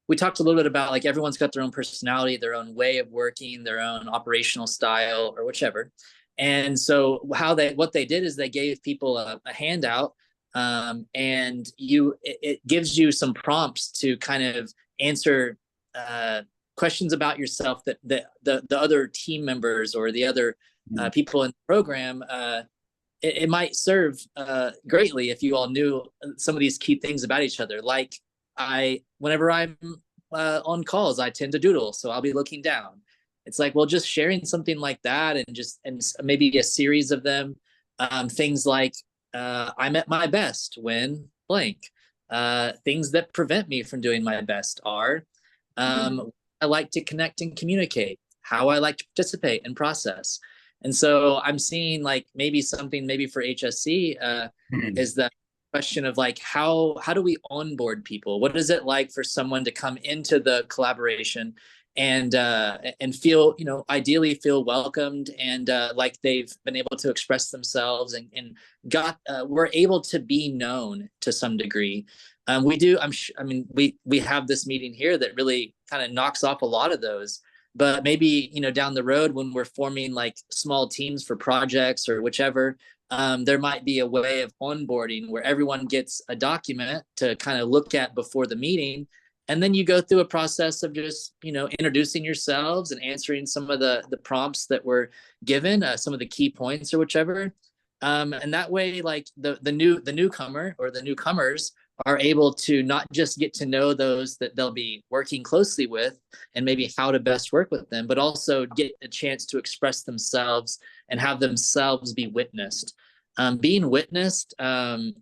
we talked a little bit about, like, everyone's got their own personality, their own way of working, their own operational style, or whichever. And so what they did is they gave people a handout, and it gives you some prompts to kind of answer questions about yourself that the other team members or the other people in the program, it might serve greatly if you all knew some of these key things about each other. Like, whenever I'm on calls, I tend to doodle, so I'll be looking down. It's like, well, just sharing something like that, and maybe a series of them. Things like, I'm at my best when blank. Things that prevent me from doing my best are, I like to connect and communicate, how I like to participate and process. And so I'm seeing, like, maybe something for HSC is the question of, like, how do we onboard people? What is it like for someone to come into the collaboration and feel, ideally feel welcomed, and like they've been able to express themselves and we're able to be known to some degree. We have this meeting here that really kind of knocks off a lot of those. But maybe, you know, down the road when we're forming like small teams for projects or whichever, there might be a way of onboarding where everyone gets a document to kind of look at before the meeting. And then you go through a process of just, you know, introducing yourselves and answering some of the prompts that were given, some of the key points or whichever. And that way, like the newcomer or the newcomers are able to not just get to know those that they'll be working closely with and maybe how to best work with them, but also get a chance to express themselves and have themselves be witnessed. Being witnessed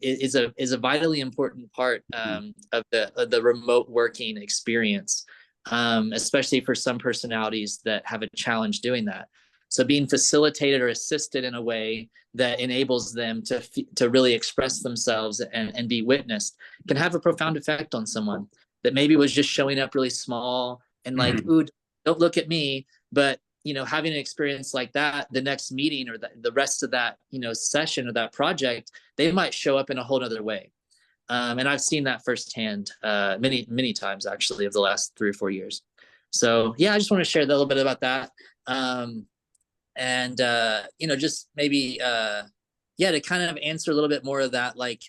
is a vitally important part of the remote working experience, especially for some personalities that have a challenge doing that. So being facilitated or assisted in a way that enables them to really express themselves and be witnessed can have a profound effect on someone that maybe was just showing up really small and like, ooh, don't look at me. But, you know, having an experience like that, the next meeting or the rest of that, you know, session or that project, they might show up in a whole other way. And I've seen that firsthand many times, actually, of the last 3 or 4 years. So, yeah, I just want to share a little bit about that. And you know, just maybe to kind of answer a little bit more of that, like,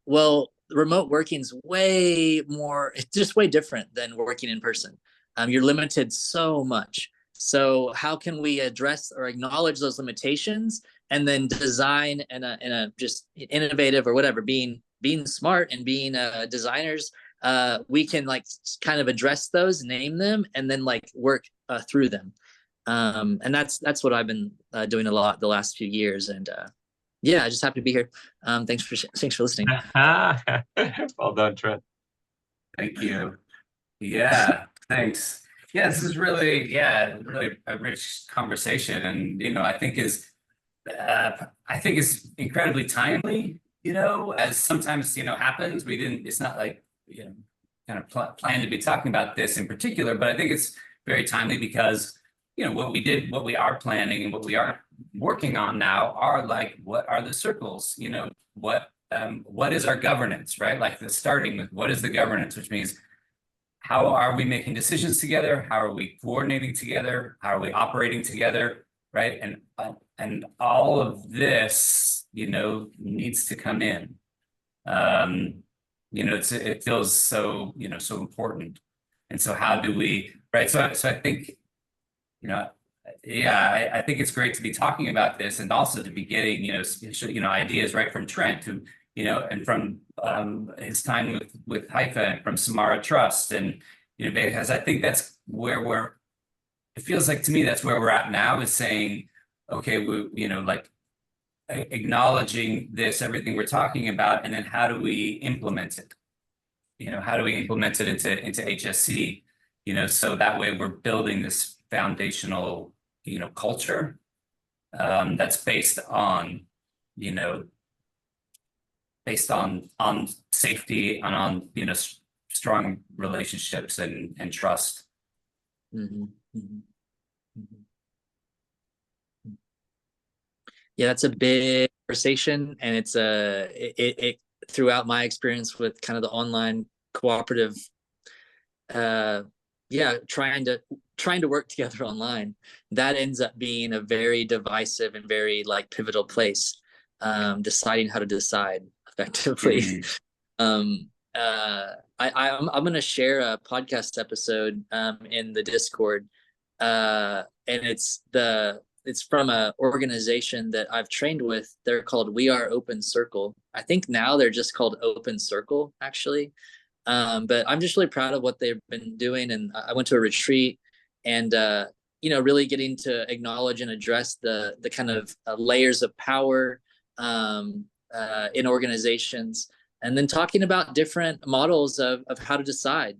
well, remote working's it's just way different than working in person. You're limited so much. So how can we address or acknowledge those limitations and then design in a just innovative or whatever, being smart and being designers, we can like kind of address those, name them, and then like work through them. And that's what I've been doing a lot the last few years. And yeah, I just happy to be here. Thanks for listening. Well done, Trent. Thank you. Yeah, thanks. Yeah, this is really a rich conversation, and you know, I think is incredibly timely. You know, as sometimes happens, it's not like kind of planned to be talking about this in particular, but I think it's very timely because what we are planning and what we are working on now are like, what are the circles? What is our governance, right? Like starting with what is the governance, which means how are we making decisions together? How are we coordinating together? How are we operating together, right? And all of this, needs to come in. It feels so, so important. And so how do we, right? So I think, I think it's great to be talking about this and also to be getting, ideas right from Trent, who, and from his time with Haifa and from Samara Trust. And, because I think that's where it feels like to me, that's where we're at now, is saying, okay, like acknowledging everything we're talking about, and then how do we implement it? How do we implement it into HSC? So that way we're building this foundational, culture that's based on safety and on, strong relationships and trust. Mm-hmm. Mm-hmm. Mm-hmm. Yeah, that's a big conversation, and it's it throughout my experience with kind of the online cooperative, trying to work together online, that ends up being a very divisive and very like pivotal place, deciding how to decide effectively. Mm-hmm. I'm going to share a podcast episode in the Discord, and it's from an organization that I've trained with. They're called We Are Open Circle. I think now they're just called Open Circle, actually. But I'm just really proud of what they've been doing. And I went to a retreat, and really getting to acknowledge and address the kind of layers of power in organizations, and then talking about different models of how to decide.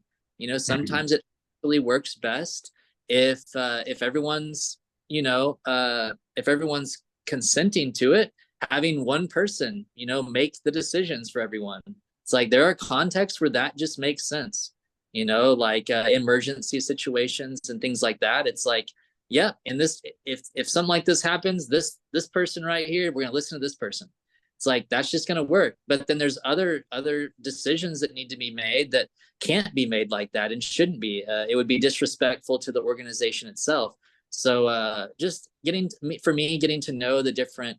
Sometimes it really works best if everyone's if everyone's consenting to it, having one person make the decisions for everyone. It's like there are contexts where that just makes sense, like emergency situations and things like that. It's like, yeah, in this, if something like this happens, this person right here, we're gonna listen to this person. It's like, that's just going to work. But then there's other decisions that need to be made that can't be made like that and shouldn't be. It would be disrespectful to the organization itself. So just getting to know the different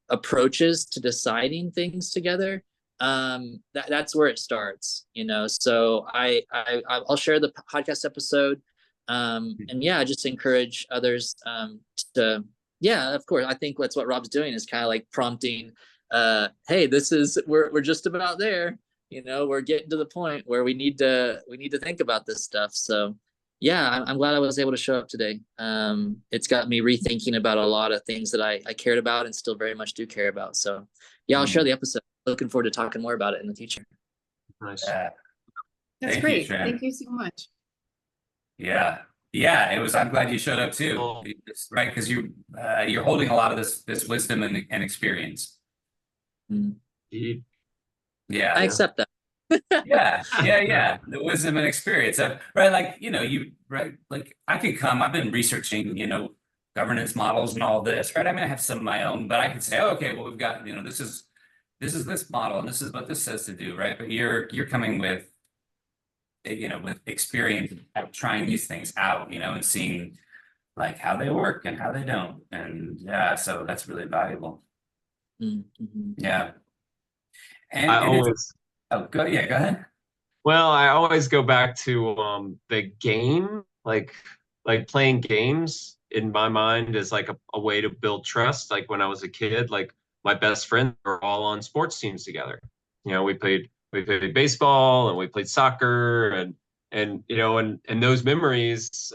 approaches to deciding things together, that's where it starts, So I'll share the podcast episode, and yeah, just encourage others to, yeah, of course. I think that's what Rob's doing, is kind of like prompting, hey, we're just about there, we're getting to the point where we need to think about this stuff. So yeah, I'm glad I was able to show up today. It's got me rethinking about a lot of things that I cared about and still very much do care about. So yeah, I'll share the episode. Looking forward to talking more about it in the future. Nice. That's Thank you, great. Trent. Thank you so much. Yeah. It was. I'm glad you showed up too, right? Because you're holding a lot of this wisdom and experience. Indeed. Yeah, I accept that. yeah. The wisdom and experience, right? Like like I could come. I've been researching, governance models and all this, right? I mean, I have some of my own, but I can say, oh, okay, well, we've got, this is this model, and this is what this says to do, right? But you're coming with, with experience of trying these things out, and seeing like how they work and how they don't, and yeah, so that's really valuable. Yeah, I always. Go ahead. Well, I always go back to the game, like playing games in my mind is like a way to build trust. Like when I was a kid, like my best friends were all on sports teams together. We played baseball and we played soccer, and those memories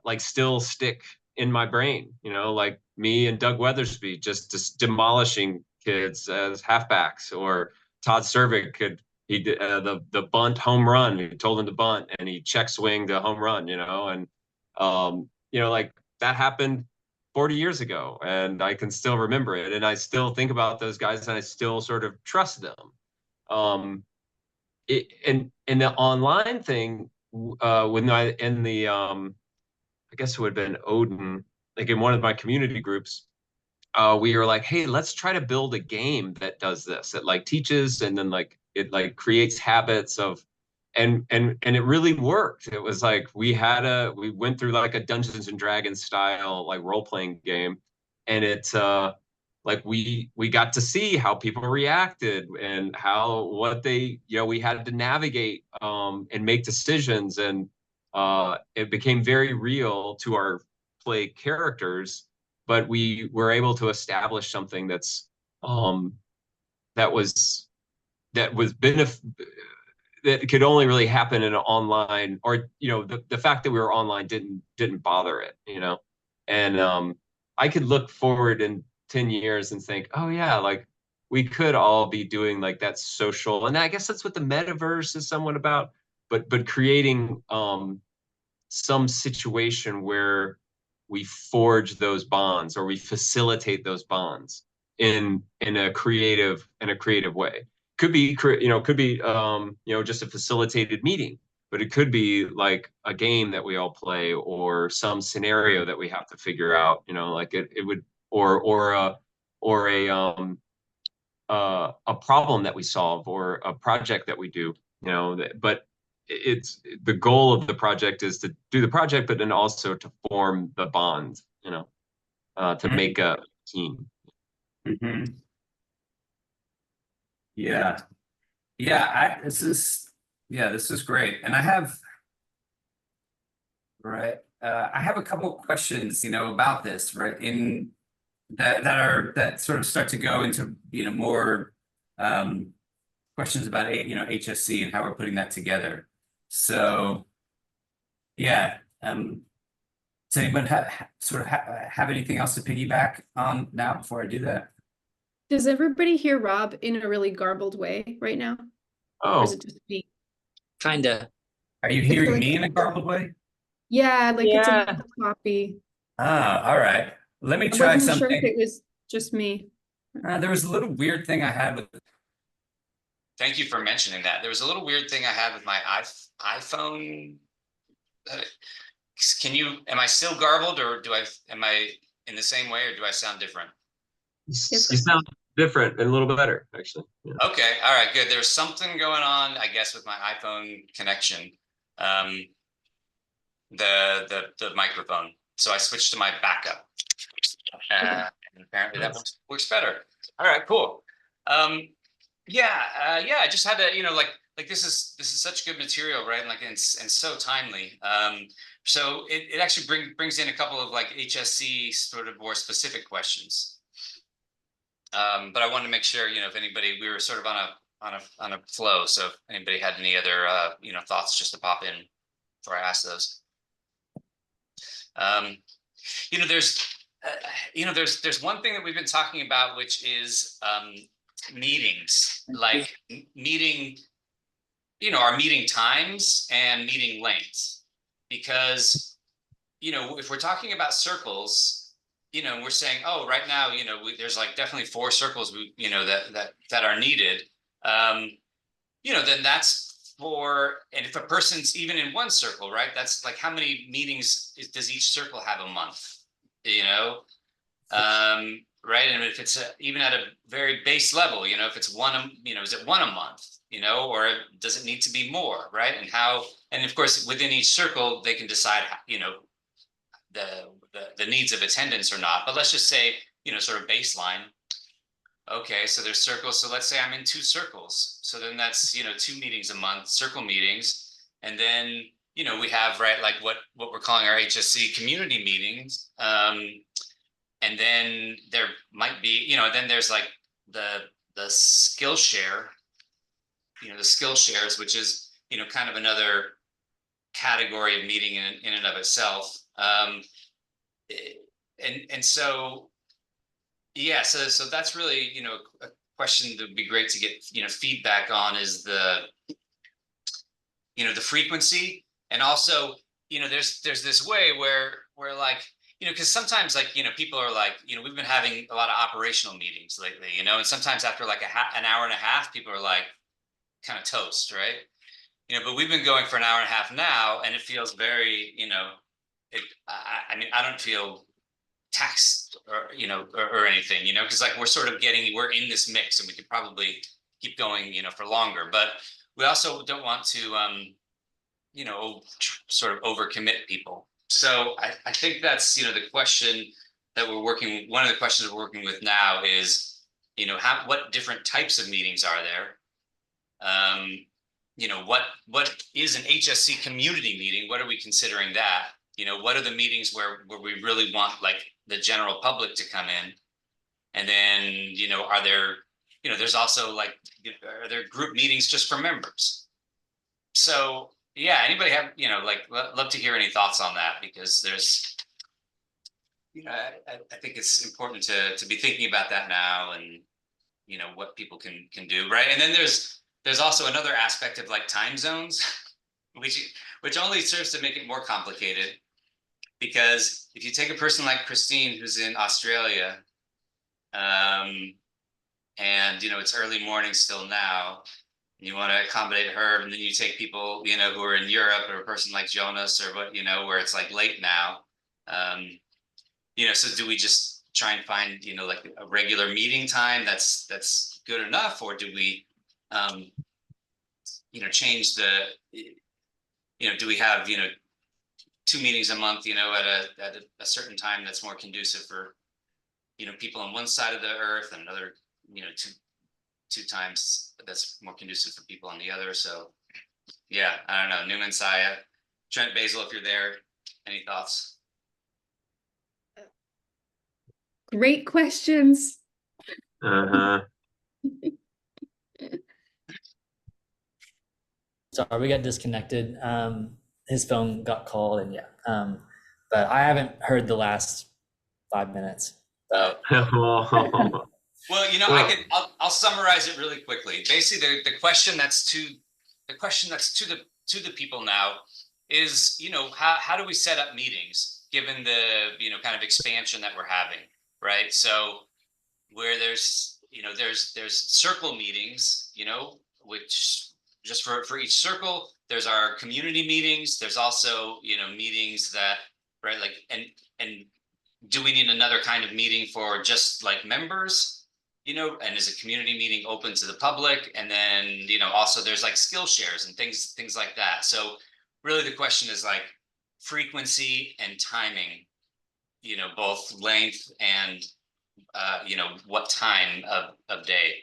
like still stick in my brain. Like me and Doug Weathersby just demolishing kids as halfbacks, or Todd Cervic he did the bunt home run. He told him to bunt, and he check swinged the home run. And like that happened 40 years ago, and I can still remember it, and I still think about those guys, and I still sort of trust them. And the online thing, when I in the I guess it would have been Odin, like in one of my community groups. We were like, hey, let's try to build a game that does this. It like teaches, and then like it like creates habits of, and it really worked. It was like we went through like a Dungeons and Dragons style like role playing game, and it's like we got to see how people reacted and what they we had to navigate and make decisions, and it became very real to our play characters. But we were able to establish something that could only really happen in an online, or the fact that we were online didn't bother it, and I could look forward in 10 years and think, oh yeah, like we could all be doing like that social, and I guess that's what the metaverse is somewhat about, but creating some situation where we forge those bonds, or we facilitate those bonds in a creative way. Could be just a facilitated meeting, but it could be like a game that we all play, or some scenario that we have to figure out, like it would, or a problem that we solve, or a project that we do, but it's the goal of the project is to do the project, but then also to form the bond, to make a team. Yeah. This is great. And I have a couple of questions, about this, right? In that sort of start to go into, more questions about, HSC and how we're putting that together. So, yeah. Does anyone have anything else to piggyback on now before I do that? Does everybody hear Rob in a really garbled way right now? Or is it just me? Kinda. Are you hearing me in a garbled way? Yeah, like it's a little choppy. All right. Let me I try wasn't something. sure if it was just me. There was a little weird thing I had with. Thank you for mentioning that. There was a little weird thing I had with my iPhone. Am I still garbled, or am I in the same way, or do I sound different? You sound different and a little better, actually. Yeah. Okay, all right, good. There's something going on, I guess, with my iPhone connection. The microphone. So I switched to my backup. And apparently that works better. All right, cool. Yeah, I just had to, like this is such good material, right? Like and so timely. So it actually brings in a couple of like HSC sort of more specific questions. But I wanted to make sure, if anybody, we were sort of on a flow. So if anybody had any other thoughts, just to pop in before I ask those. There's one thing that we've been talking about, which is meetings, like meeting, our meeting times and meeting lengths, because if we're talking about circles, we're saying, oh, right now, there's like definitely 4 circles, that are needed. Then that's and if a person's even in one circle, right, that's like how many meetings does each circle have a month, right? And if it's even at a very base level, if it's one, is it one a month, or does it need to be more, right? And of course, within each circle, they can decide, the needs of attendance or not. But let's just say, sort of baseline. Okay, so there's circles. So let's say I'm in 2 circles. So then that's, 2 meetings a month, circle meetings. And then, we have, right, like what we're calling our HSC community meetings. And then there might be, then there's like the skill share, the skill shares, which is, kind of another category of meeting in and of itself. And so, yeah, so that's really, a question that would be great to get, feedback on, is the frequency. And also, there's this way where like, because sometimes, like, people are like, we've been having a lot of operational meetings lately, and sometimes after like an hour and a half, people are like kind of toast, right? But we've been going for an hour and a half now, and it feels very, I mean, I don't feel taxed or anything, because like we're in this mix, and we could probably keep going, for longer. But we also don't want to, sort of overcommit people. So I think that's, the question that one of the questions we're working with now is, what different types of meetings are there? What is an HSC community meeting? What are we considering that? What are the meetings where we really want like the general public to come in? And then, are there, there's also like, are there group meetings just for members? So yeah, anybody have, like, love to hear any thoughts on that, because there's, I think it's important to be thinking about that now, and, what people can do, right? And then there's also another aspect of like time zones, which only serves to make it more complicated. Because if you take a person like Christine, who's in Australia, and it's early morning still now, and you want to accommodate her, and then you take people, who are in Europe, or a person like Jonas, or what, where it's like late now. So do we just try and find, like a regular meeting time that's good enough, or do we, change do we have, 2 meetings a month, at a certain time that's more conducive for, people on one side of the earth, and another, two times that's more conducive for people on the other. So yeah, I don't know. Newman, Saya, Trent, Basil, if you're there, any thoughts? Great questions. Uh-huh. Sorry, we got disconnected. His phone got called, and yeah. But I haven't heard the last 5 minutes. So. Well, I'll summarize it really quickly. Basically, the question that's to the people now is, how do we set up meetings given the, kind of expansion that we're having, right? So where there's circle meetings, which just for each circle, there's our community meetings. There's also, meetings that, right, like, and do we need another kind of meeting for just like members? you know, and is a community meeting open to the public? And then, you know, also there's like skill shares and things like that. So really the question is like frequency and timing, you know, both length and, you know, what time of day.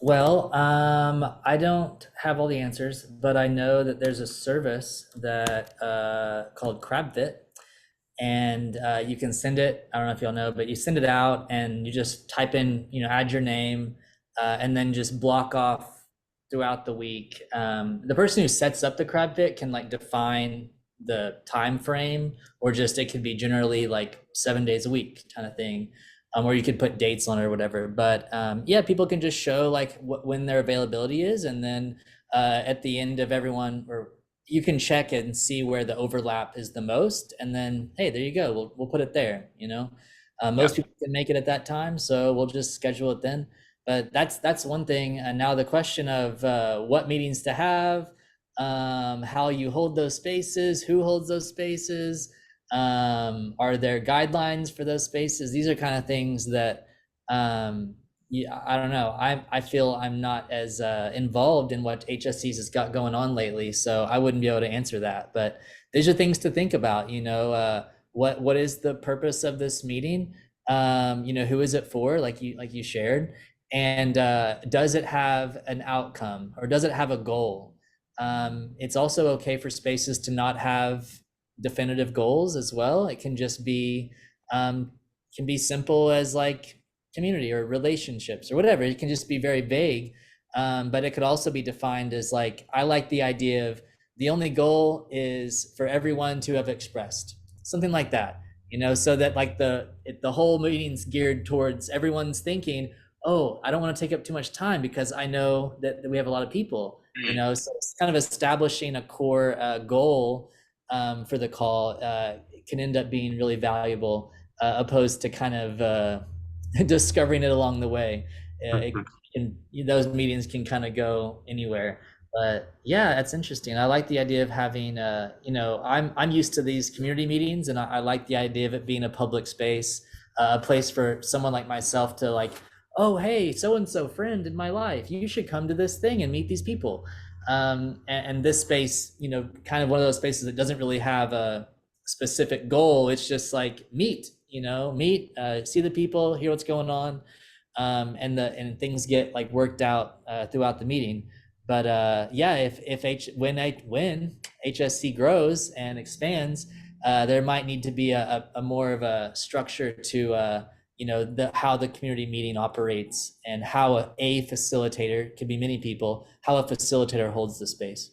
Well, I don't have all the answers, but I know that there's a service that called CrabFit, and you can send it. I don't know if y'all know, but you send it out and you just type in, you know, add your name, and then just block off throughout the week. The person who sets up the CrabFit can like define the time frame, or just it could be generally like 7 days a week kind of thing. Or you could put dates on it or whatever. But yeah, people can just show like when their availability is, and then at the end of everyone, or you can check and see where the overlap is the most, and then hey, there you go. We'll put it there. You know, most people can make it at that time, so we'll just schedule it then. But that's one thing. And now the question of what meetings to have, how you hold those spaces, who holds those spaces. Are there guidelines for those spaces? These are kind of things that yeah, I don't know. I feel I'm not as involved in what HSC's has got going on lately, so I wouldn't be able to answer that. But these are things to think about. You know, what is the purpose of this meeting? You know, who is it for? Like you shared, and does it have an outcome, or does it have a goal? It's also okay for spaces to not have definitive goals as well. It can just be can be simple as like community or relationships or whatever. It can just be very vague, but it could also be defined as like, I like the idea of the only goal is for everyone to have expressed, something like that, you know, so that like the whole meeting's geared towards everyone's thinking, oh, I don't want to take up too much time because I know that we have a lot of people, you know. So it's kind of establishing a core goal for the call can end up being really valuable, opposed to kind of discovering it along the way. Those meetings can kind of go anywhere. But yeah, that's interesting. I like the idea of having, you know, I'm used to these community meetings, and I like the idea of it being a public space, a place for someone like myself to like, oh, hey, so-and-so friend in my life, you should come to this thing and meet these people. And this space, you know, kind of one of those spaces that doesn't really have a specific goal. It's just like meet, you know, see the people, hear what's going on, and things get like worked out throughout the meeting. But yeah, when HSC grows and expands, there might need to be a more of a structure to you know, how the community meeting operates, and how a facilitator, could be many people, how a facilitator holds the space.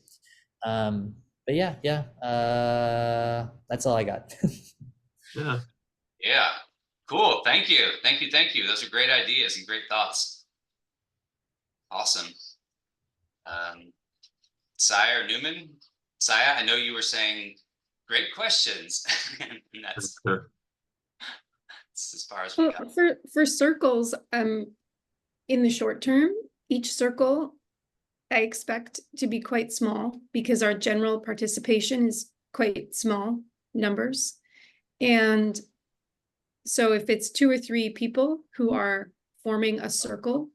But yeah, that's all I got. Yeah, cool. Thank you. Those are great ideas and great thoughts. Awesome. Saya or Newman? Saya, I know you were saying great questions. And that's as far as we got. For circles, in the short term, each circle I expect to be quite small, because our general participation is quite small numbers. And so if it's 2 or 3 people who are forming a circle,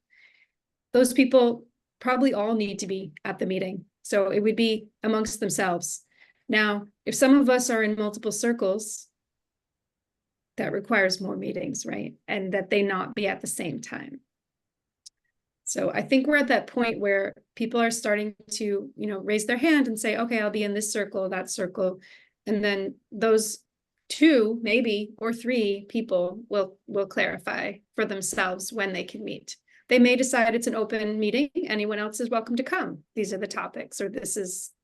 those people probably all need to be at the meeting. So it would be amongst themselves. Now, if some of us are in multiple circles, that requires more meetings, right? And that they not be at the same time. So I think we're at that point where people are starting to, you know, raise their hand and say, okay, I'll be in this circle, that circle. And then those 2, maybe, or 3 people will clarify for themselves when they can meet. They may decide it's an open meeting. Anyone else is welcome to come. These are the topics, or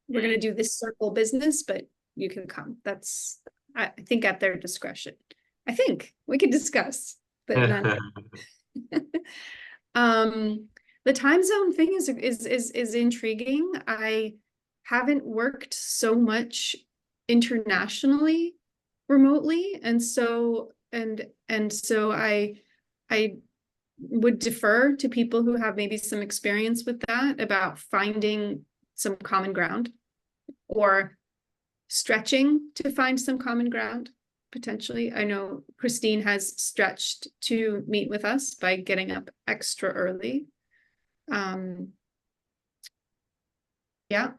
we're going to do this circle business, but you can come. That's, I think, at their discretion. I think we could discuss, but not. The time zone thing is intriguing. I haven't worked so much internationally remotely, and so I would defer to people who have maybe some experience with that, about finding some common ground or stretching to find some common ground. potentially. I know Christine has stretched to meet with us by getting up extra early. Yeah.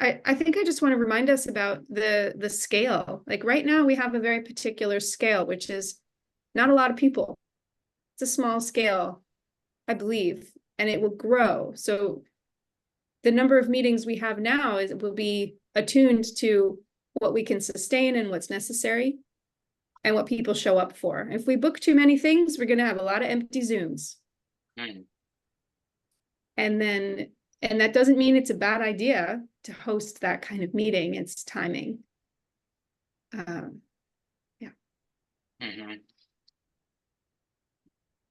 I think I just want to remind us about the scale. Like right now we have a very particular scale, which is not a lot of people. It's a small scale, I believe, and it will grow. So the number of meetings we have now will be attuned to what we can sustain and what's necessary and what people show up for. If we book too many things, we're going to have a lot of empty Zooms. And that doesn't mean it's a bad idea to host that kind of meeting. It's timing. Yeah.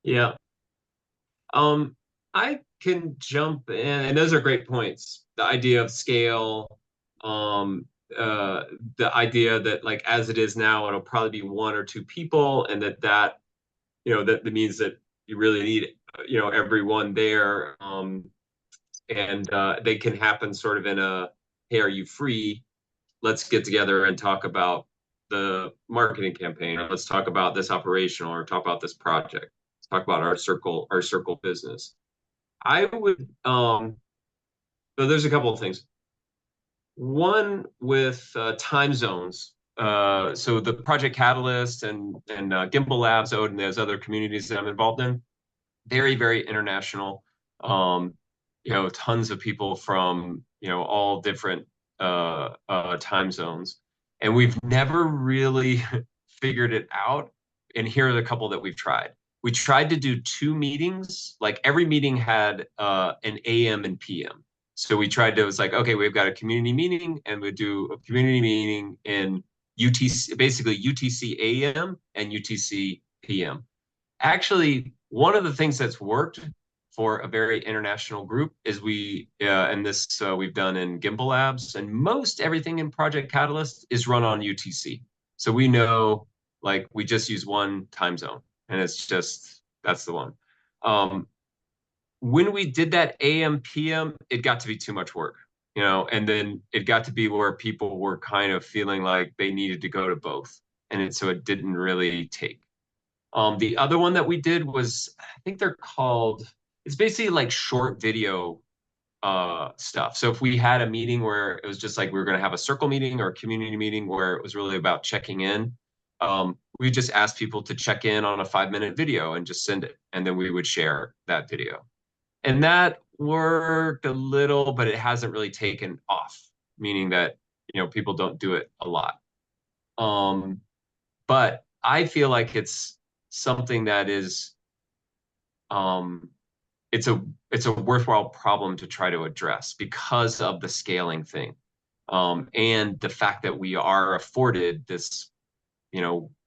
Yeah. I can jump in, and those are great points. The idea of scale, the idea that like as it is now, it'll probably be 1 or 2 people, and that means that you really need everyone there. And they can happen sort of in a, hey, are you free? Let's get together and talk about the marketing campaign, or let's talk about this operational, or talk about this project. Let's talk about our circle business. I would so there's a couple of things. One with time zones. So the Project Catalyst and Gimbal Labs, Odin, there's other communities that I'm involved in. Very, very international. Tons of people from all different time zones, and we've never really figured it out. And here are the couple that we've tried. We tried to do 2 meetings, like every meeting had an AM and PM. So we tried to, it was like, okay, we've got a community meeting, and we do a community meeting in UTC, basically UTC AM and UTC PM. Actually, one of the things that's worked for a very international group is we've done in Gimbal Labs, and most everything in Project Catalyst is run on UTC. So we know, like, we just use one time zone, and that's the one. When we did that AM PM, it got to be too much work, and then it got to be where people were kind of feeling like they needed to go to both, and so it didn't really take. The other one that we did was, I think they're called, it's basically like short video stuff. So if we had a meeting where it was just like we were going to have a circle meeting or a community meeting where it was really about checking in, we just asked people to check in on a 5-minute video and just send it. And then we would share that video. And that worked a little, but it hasn't really taken off, meaning that, people don't do it a lot. But I feel like it's something that is it's a worthwhile problem to try to address because of the scaling thing, and the fact that we are afforded this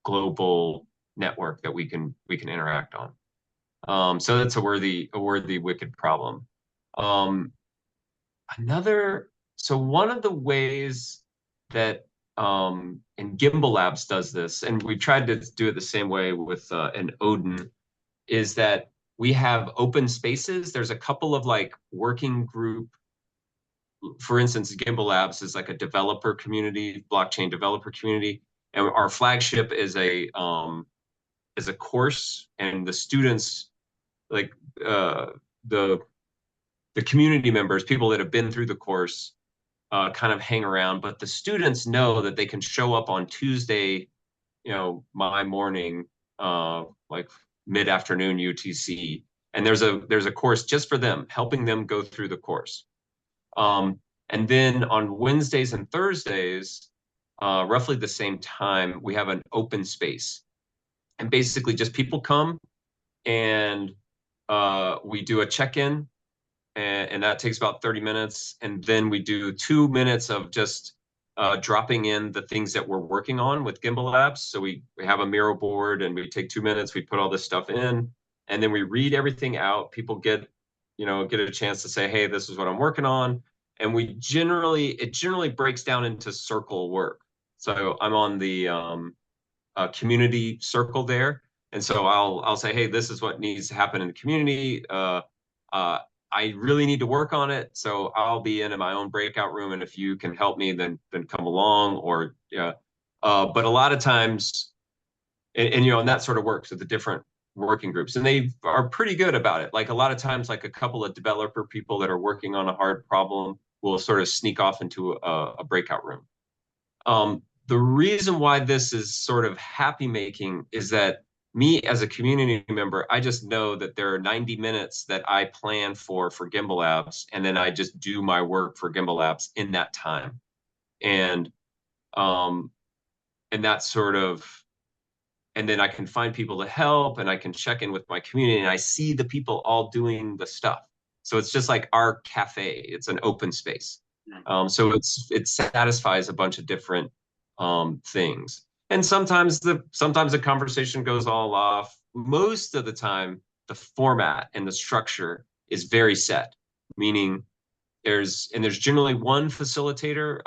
global network that we can interact on. So that's a worthy wicked problem. So one of the ways that and Gimbal Labs does this, and we tried to do it the same way with an Odin, is that we have open spaces. There's a couple of like working group. For instance, Gimbal Labs is like a developer community, blockchain developer community, and our flagship is a course, and the students, like the community members, people that have been through the course, kind of hang around, but the students know that they can show up on Tuesday, my morning, like mid-afternoon UTC, and there's a course just for them, helping them go through the course. And then on Wednesdays and Thursdays, roughly the same time, we have an open space, and basically just people come and we do a check-in. And that takes about 30 minutes. And then we do 2 minutes of just dropping in the things that we're working on with Gimbal Labs. So we have a Miro board, and we take 2 minutes, we put all this stuff in, and then we read everything out. People get a chance to say, hey, this is what I'm working on. And it generally breaks down into circle work. So I'm on the community circle there. And so I'll say, hey, this is what needs to happen in the community. I really need to work on it, so I'll be in my own breakout room, and if you can help me, then come along. Or yeah, but a lot of times, and you know, and that sort of works with the different working groups, and they are pretty good about it. Like a lot of times, like a couple of developer people that are working on a hard problem will sort of sneak off into a breakout room. The reason why this is sort of happy making is that me as a community member, I just know that there are 90 minutes that I plan for Gimbal Labs, and then I just do my work for Gimbal Labs in that time. And that's sort of, and then I can find people to help, and I can check in with my community, and I see the people all doing the stuff. So it's just like our cafe. It's an open space. So it satisfies a bunch of different things. And sometimes the conversation goes all off. Most of the time, the format and the structure is very set, meaning there's generally one facilitator,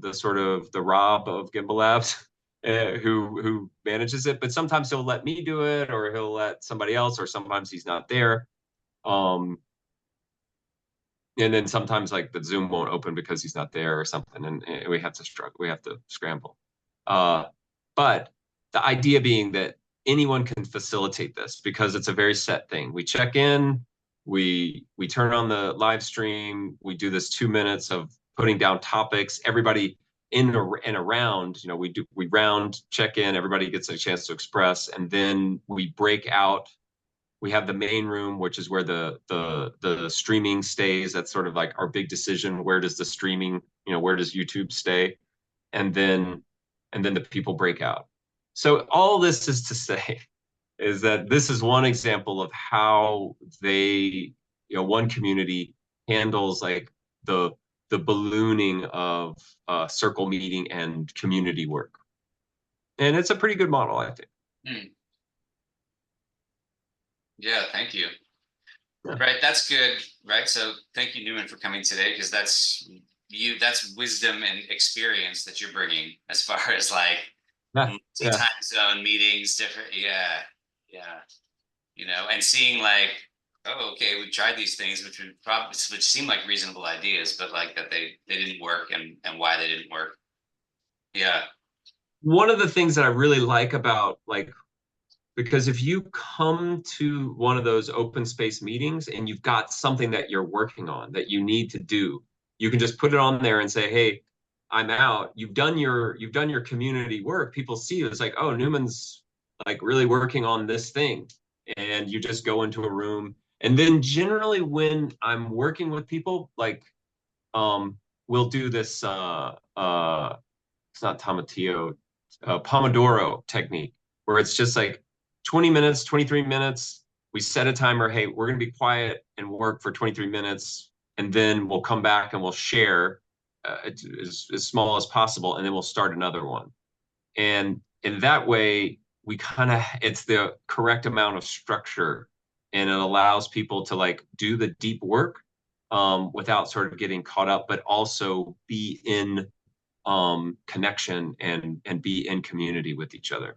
the Rob of Gimbal Labs, who manages it. But sometimes he'll let me do it, or he'll let somebody else, or sometimes he's not there. And then sometimes like the Zoom won't open because he's not there or something, and we have to scramble. But the idea being that anyone can facilitate this because it's a very set thing. We check in, we turn on the live stream, we do this 2 minutes of putting down topics. Everybody in and around, you know, we round, check in, everybody gets a chance to express, and then we break out. We have the main room, which is where the streaming stays. That's sort of like our big decision. Where does the streaming, you know, where does YouTube stay? And then the people break out. So all this is to say is that this is one example of how one community handles like the ballooning of circle meeting and community work. And it's a pretty good model, I think. Yeah, thank you. Yeah. Right, that's good. Right, so thank you, Newman, for coming today, because that's wisdom and experience that you're bringing as far as like time zone meetings, different. Yeah, you know, and seeing like, oh, okay, we tried these things, which seem like reasonable ideas, but like that they didn't work, and why they didn't work. Yeah. One of the things that I really like about like, because if you come to one of those open space meetings and you've got something that you're working on that you need to do, you can just put it on there and say, hey, I'm out. You've done your community work. People see you. It's like, oh, Newman's like really working on this thing. And you just go into a room. And then generally when I'm working with people, like we'll do this it's not Tomatillo, Pomodoro technique, where it's just like 20 minutes, 23 minutes. We set a timer. Hey, we're going to be quiet and work for 23 minutes. And then we'll come back and we'll share as small as possible. And then we'll start another one. And in that way, it's the correct amount of structure, and it allows people to like do the deep work without sort of getting caught up, but also be in connection and be in community with each other.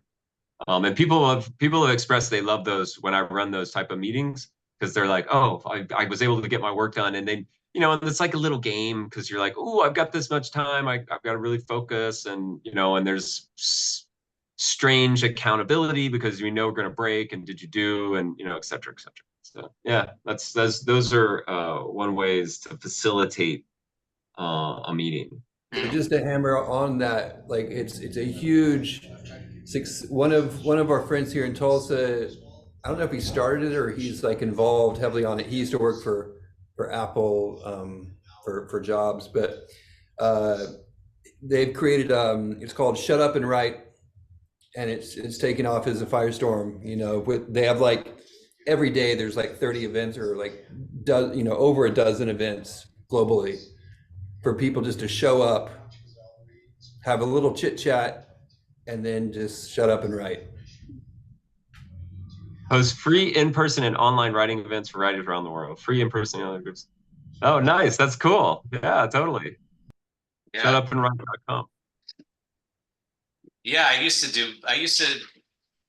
And people have expressed they love those when I run those type of meetings, because they're like, oh, I was able to get my work done. And then, you know, and it's like a little game, because you're like, oh, I've got this much time. I've got to really focus. And, you know, and there's strange accountability because we know we're going to break, and did you do, and, you know, et cetera, et cetera. So yeah, those are one ways to facilitate a meeting. So just to hammer on that, like it's a huge one of our friends here in Tulsa, I don't know if he started it or he's like involved heavily on it. He used to work for Apple for jobs, but they've created it's called Shut Up and Write, and it's taken off as a firestorm. You know, they have like every day there's like 30 events, or like over a dozen events globally, for people just to show up, have a little chit chat, and then just shut up and write. Host free in-person and online writing events for writers around the world. Free in-person and online groups. Oh, nice. That's cool. Yeah, totally. Yeah. Shutupandwrite.com. Yeah, I used to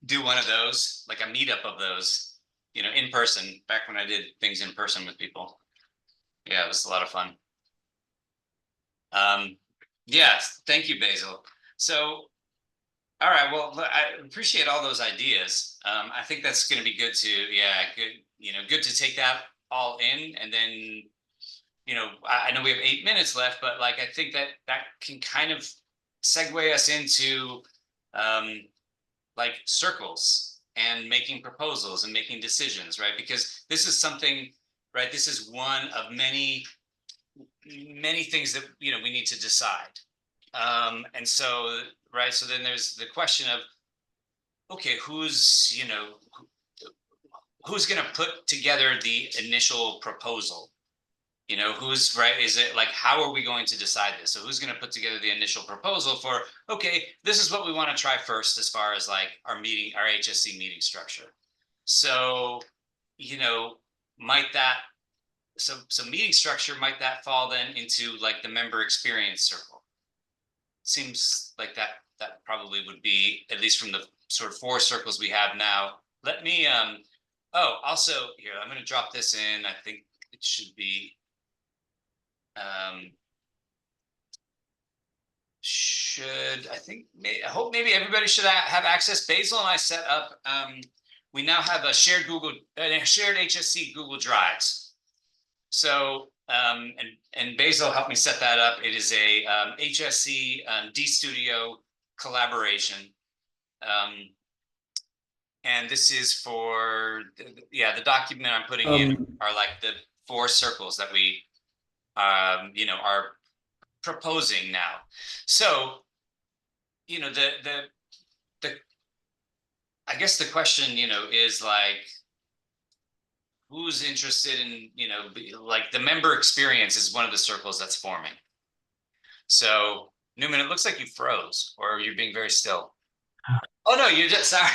do one of those, like a meetup of those, you know, in person, back when I did things in person with people. Yeah, it was a lot of fun. Yeah, thank you, Basil. So, all right, well, I appreciate all those ideas. I think that's going to be good to, yeah, good, good to take that all in, and then, I know we have 8 minutes left, but like, I think that can kind of segue us into, like circles and making proposals and making decisions, right? Because this is something, right? This is one of many things that we need to decide. And so, right, so then there's the question of, okay, who's going to put together the initial proposal? Who's right? Is it like, how are we going to decide this? So who's going to put together the initial proposal for, okay, this is what we want to try first as far as like our HSC meeting structure. So, might that, so meeting structure, might that fall then into like the member experience circle? Seems like that probably would be, at least from the sort of 4 circles we have now. Let me, also here, I'm going to drop this in. I think it should be, I hope maybe everybody should have access. Basil and I set up, we now have a shared HSC Google Drives. So, and Basil helped me set that up. It is a HSC D Studio collaboration. And this is for, the document I'm putting in are like the 4 circles that we, are proposing now. So, the I guess the question, is like, who's interested in, like the member experience is one of the circles that's forming. So Newman, it looks like you froze, or you're being very still. Oh no, you just, sorry.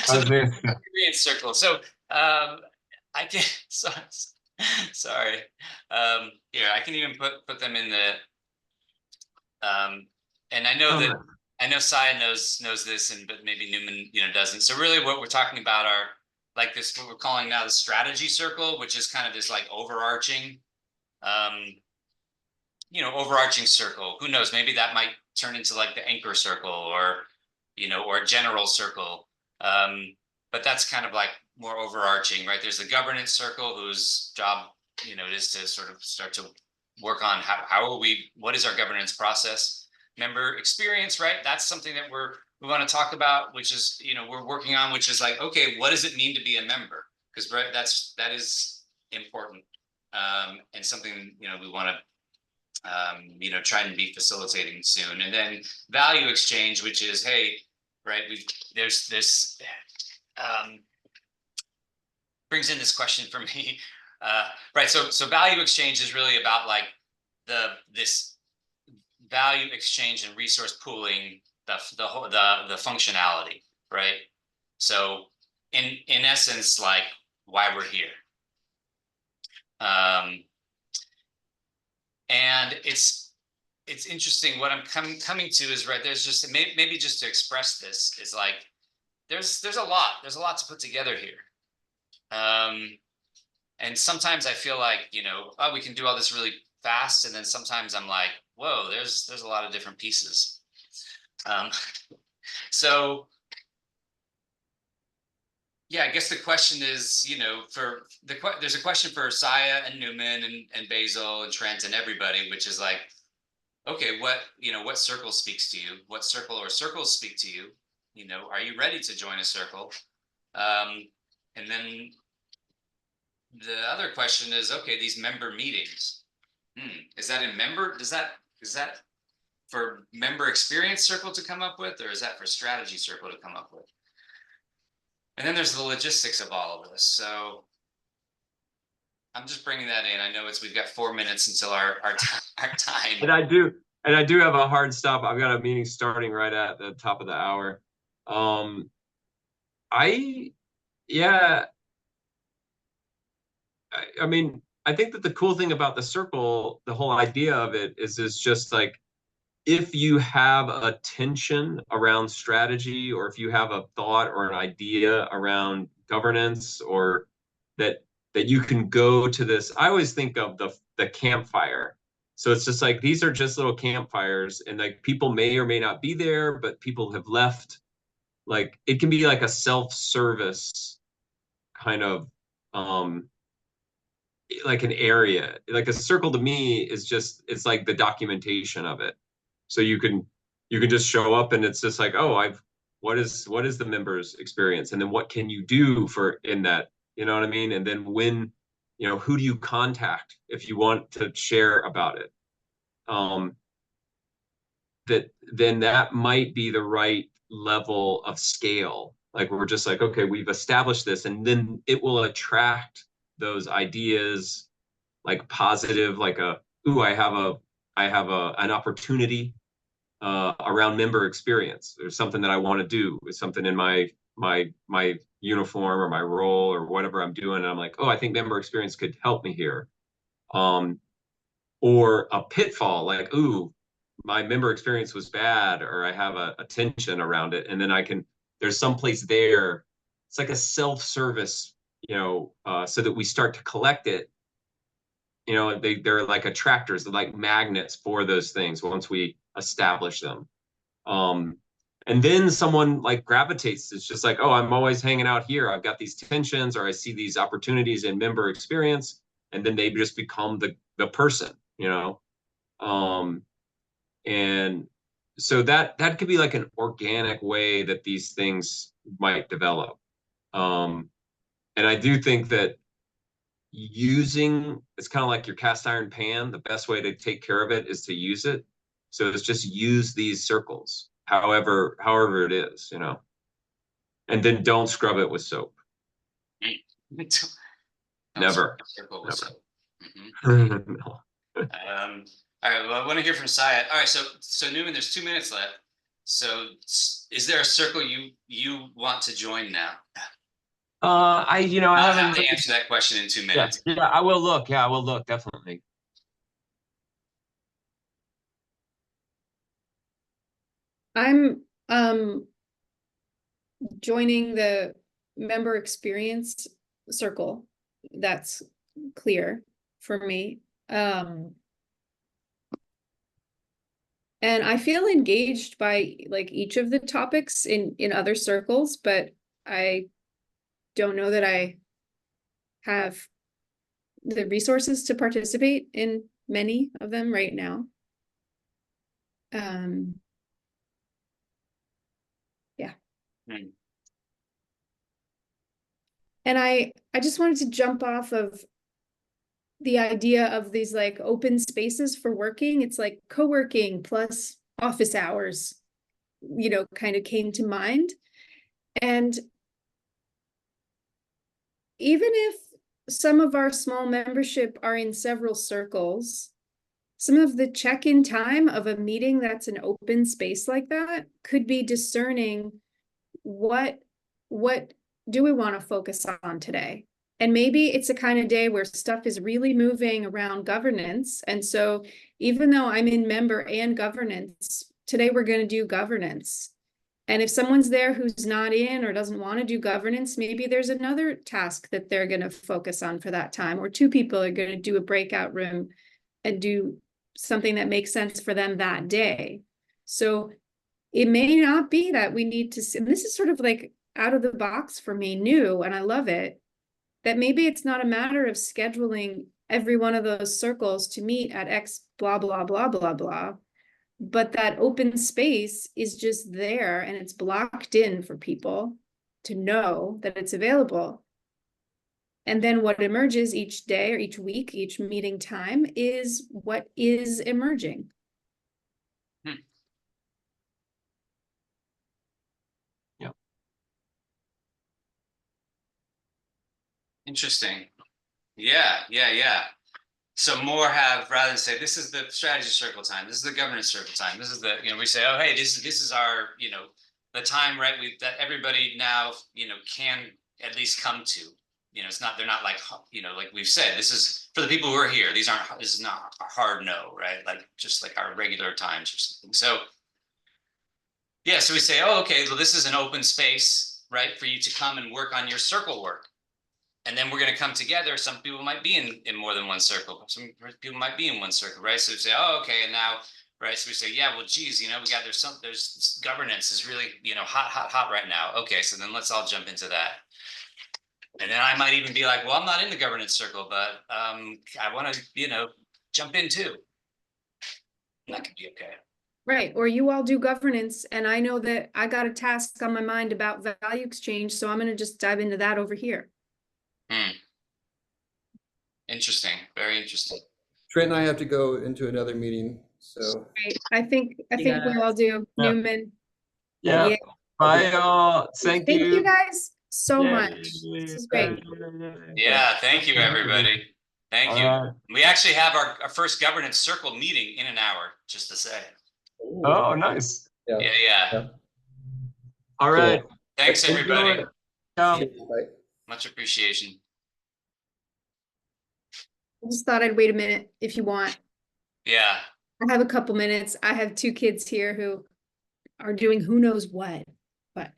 So the experience circle. So I can, sorry. Here, I can even put them in the, and I know Saya knows this, but maybe Newman, doesn't. So really what we're talking about are like this, what we're calling now the strategy circle, which is kind of this like overarching, overarching circle. Who knows? Maybe that might turn into like the anchor circle, or, or general circle. But that's kind of like more overarching, right? There's the governance circle, whose job, it is to sort of start to work on what is our governance process. Member experience, right? That's something that we want to talk about, which is, we're working on, which is like, okay, what does it mean to be a member? Because that is important, and something, we want to, try and be facilitating soon. And then value exchange, which is, hey, right, there's this, brings in this question for me, right? So value exchange is really about like this value exchange and resource pooling, the functionality, right? So in essence, like why we're here. And it's interesting. What I'm coming to is, right, there's just maybe just to express this is like, there's a lot to put together here. And sometimes I feel like, we can do all this really fast. And then sometimes I'm like, whoa, there's a lot of different pieces. So yeah, I guess the question is, there's a question for Saya and Newman and Basil and Trent and everybody, which is like, okay, what circle speaks to you? What circle or circles speak to you? Are you ready to join a circle? And then the other question is, okay, these member meetings, is that is that for member experience circle to come up with, or is that for strategy circle to come up with? And then there's the logistics of all of this. So I'm just bringing that in. I know we've got 4 minutes until our time. And I do have a hard stop. I've got a meeting starting right at the top of the hour. I mean, I think that the cool thing about the circle, the whole idea of it is just like, if you have a tension around strategy, or if you have a thought or an idea around governance, or that that you can go to this. I always think of the campfire. So it's just like, these are just little campfires, and like people may or may not be there, but people have left. Like it can be like a self-service kind of like an area. Like a circle to me is just, it's like the documentation of it. So you can just show up and it's just like, oh, what is the member's experience, and then what can you do for in that, you know what I mean? And then when, you know, who do you contact if you want to share about it? That might be the right level of scale. Like we're just like, okay, we've established this, and then it will attract those ideas, like positive, like I have an opportunity around member experience. There's something that I want to do. It's something in my uniform or my role or whatever I'm doing, and I'm like, oh, I think member experience could help me here. Or a pitfall, like, ooh, my member experience was bad, or I have a tension around it, and then there's some place there. It's like a self-service, you know, so that we start to collect it. You know, they're like attractors, they're like magnets for those things once we establish them. And then someone like gravitates. It's just like, oh, I'm always hanging out here. I've got these tensions, or I see these opportunities in member experience, and then they just become the person, you know. And so that could be like an organic way that these things might develop. And I do think that it's kind of like your cast iron pan. The best way to take care of it is to use it. So it's just use these circles, however it is, you know, and then don't scrub it with soap. Never. Circle with soap. No. All right, well, I want to hear from Syed. All right, so Newman, there's 2 minutes left. So is there a circle you want to join now? I I'll haven't have to answer that question in 2 minutes. Yeah, I will look. Yeah, I will look, definitely. I'm joining the member experience circle. That's clear for me. And I feel engaged by like each of the topics in other circles, but I don't know that I have the resources to participate in many of them right now. Yeah. And I just wanted to jump off of the idea of these like open spaces for working. It's like co-working plus office hours, you know, kind of came to mind. And even if some of our small membership are in several circles, some of the check-in time of a meeting that's an open space like that could be discerning what do we want to focus on today? And maybe it's a kind of day where stuff is really moving around governance. And so even though I'm in member and governance, today we're going to do governance. And if someone's there who's not in or doesn't want to do governance, maybe there's another task that they're going to focus on for that time, or 2 people are going to do a breakout room and do something that makes sense for them that day. So it may not be that we need to, and this is sort of like out of the box for me, new, and I love it, that maybe it's not a matter of scheduling every one of those circles to meet at X blah, blah, blah, blah, blah, but that open space is just there and it's blocked in for people to know that it's available. And then what emerges each day or each week, each meeting time is what is emerging. Interesting. Yeah. So more have, rather than say, this is the strategy circle time, this is the governance circle time, this is the, you know, we say, oh, hey, this is our, you know, the time, right, that everybody now, you know, can at least come to. You know, it's not, they're not like, you know, like we've said, this is for the people who are here. This is not a hard no, right? Like just like our regular times or something. So yeah, so we say, oh, okay, well, this is an open space, right, for you to come and work on your circle work. And then we're gonna come together. Some people might be in more than one circle. Some people might be in one circle, right? So we say, oh, okay, and now, right? So we say, yeah, well, geez, we got there's governance is really, hot right now. Okay, so then let's all jump into that. And then I might even be like, well, I'm not in the governance circle, but I want to, jump in too. And that could be okay. Right, or you all do governance, and I know that I got a task on my mind about value exchange, so I'm gonna just dive into that over here. Interesting, very interesting. Trent and I have to go into another meeting, so. Right, I think we all do, Yeah. Newman. Yeah. Yeah. Bye, y'all. Thank Thank you you. guys so much. Yay. This is great. Yeah, thank you, everybody. Thank you. All right. We actually have our first governance circle meeting in an hour, just to say. Oh, nice. Yeah. All right. Thanks, everybody. Enjoy. Ciao. Bye. Much appreciation. I just thought I'd wait a minute if you want. Yeah. I have a couple minutes. I have 2 kids here who are doing who knows what, but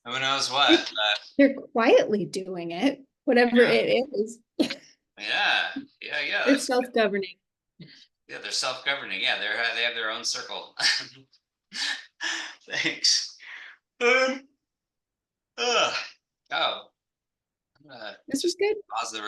Who knows what? they're quietly doing it, whatever Yeah. it is. Yeah. They're That's good. self-governing. Yeah, they're self-governing. Yeah, they have their own circle. Thanks. Oh, I'm gonna This was good. pause the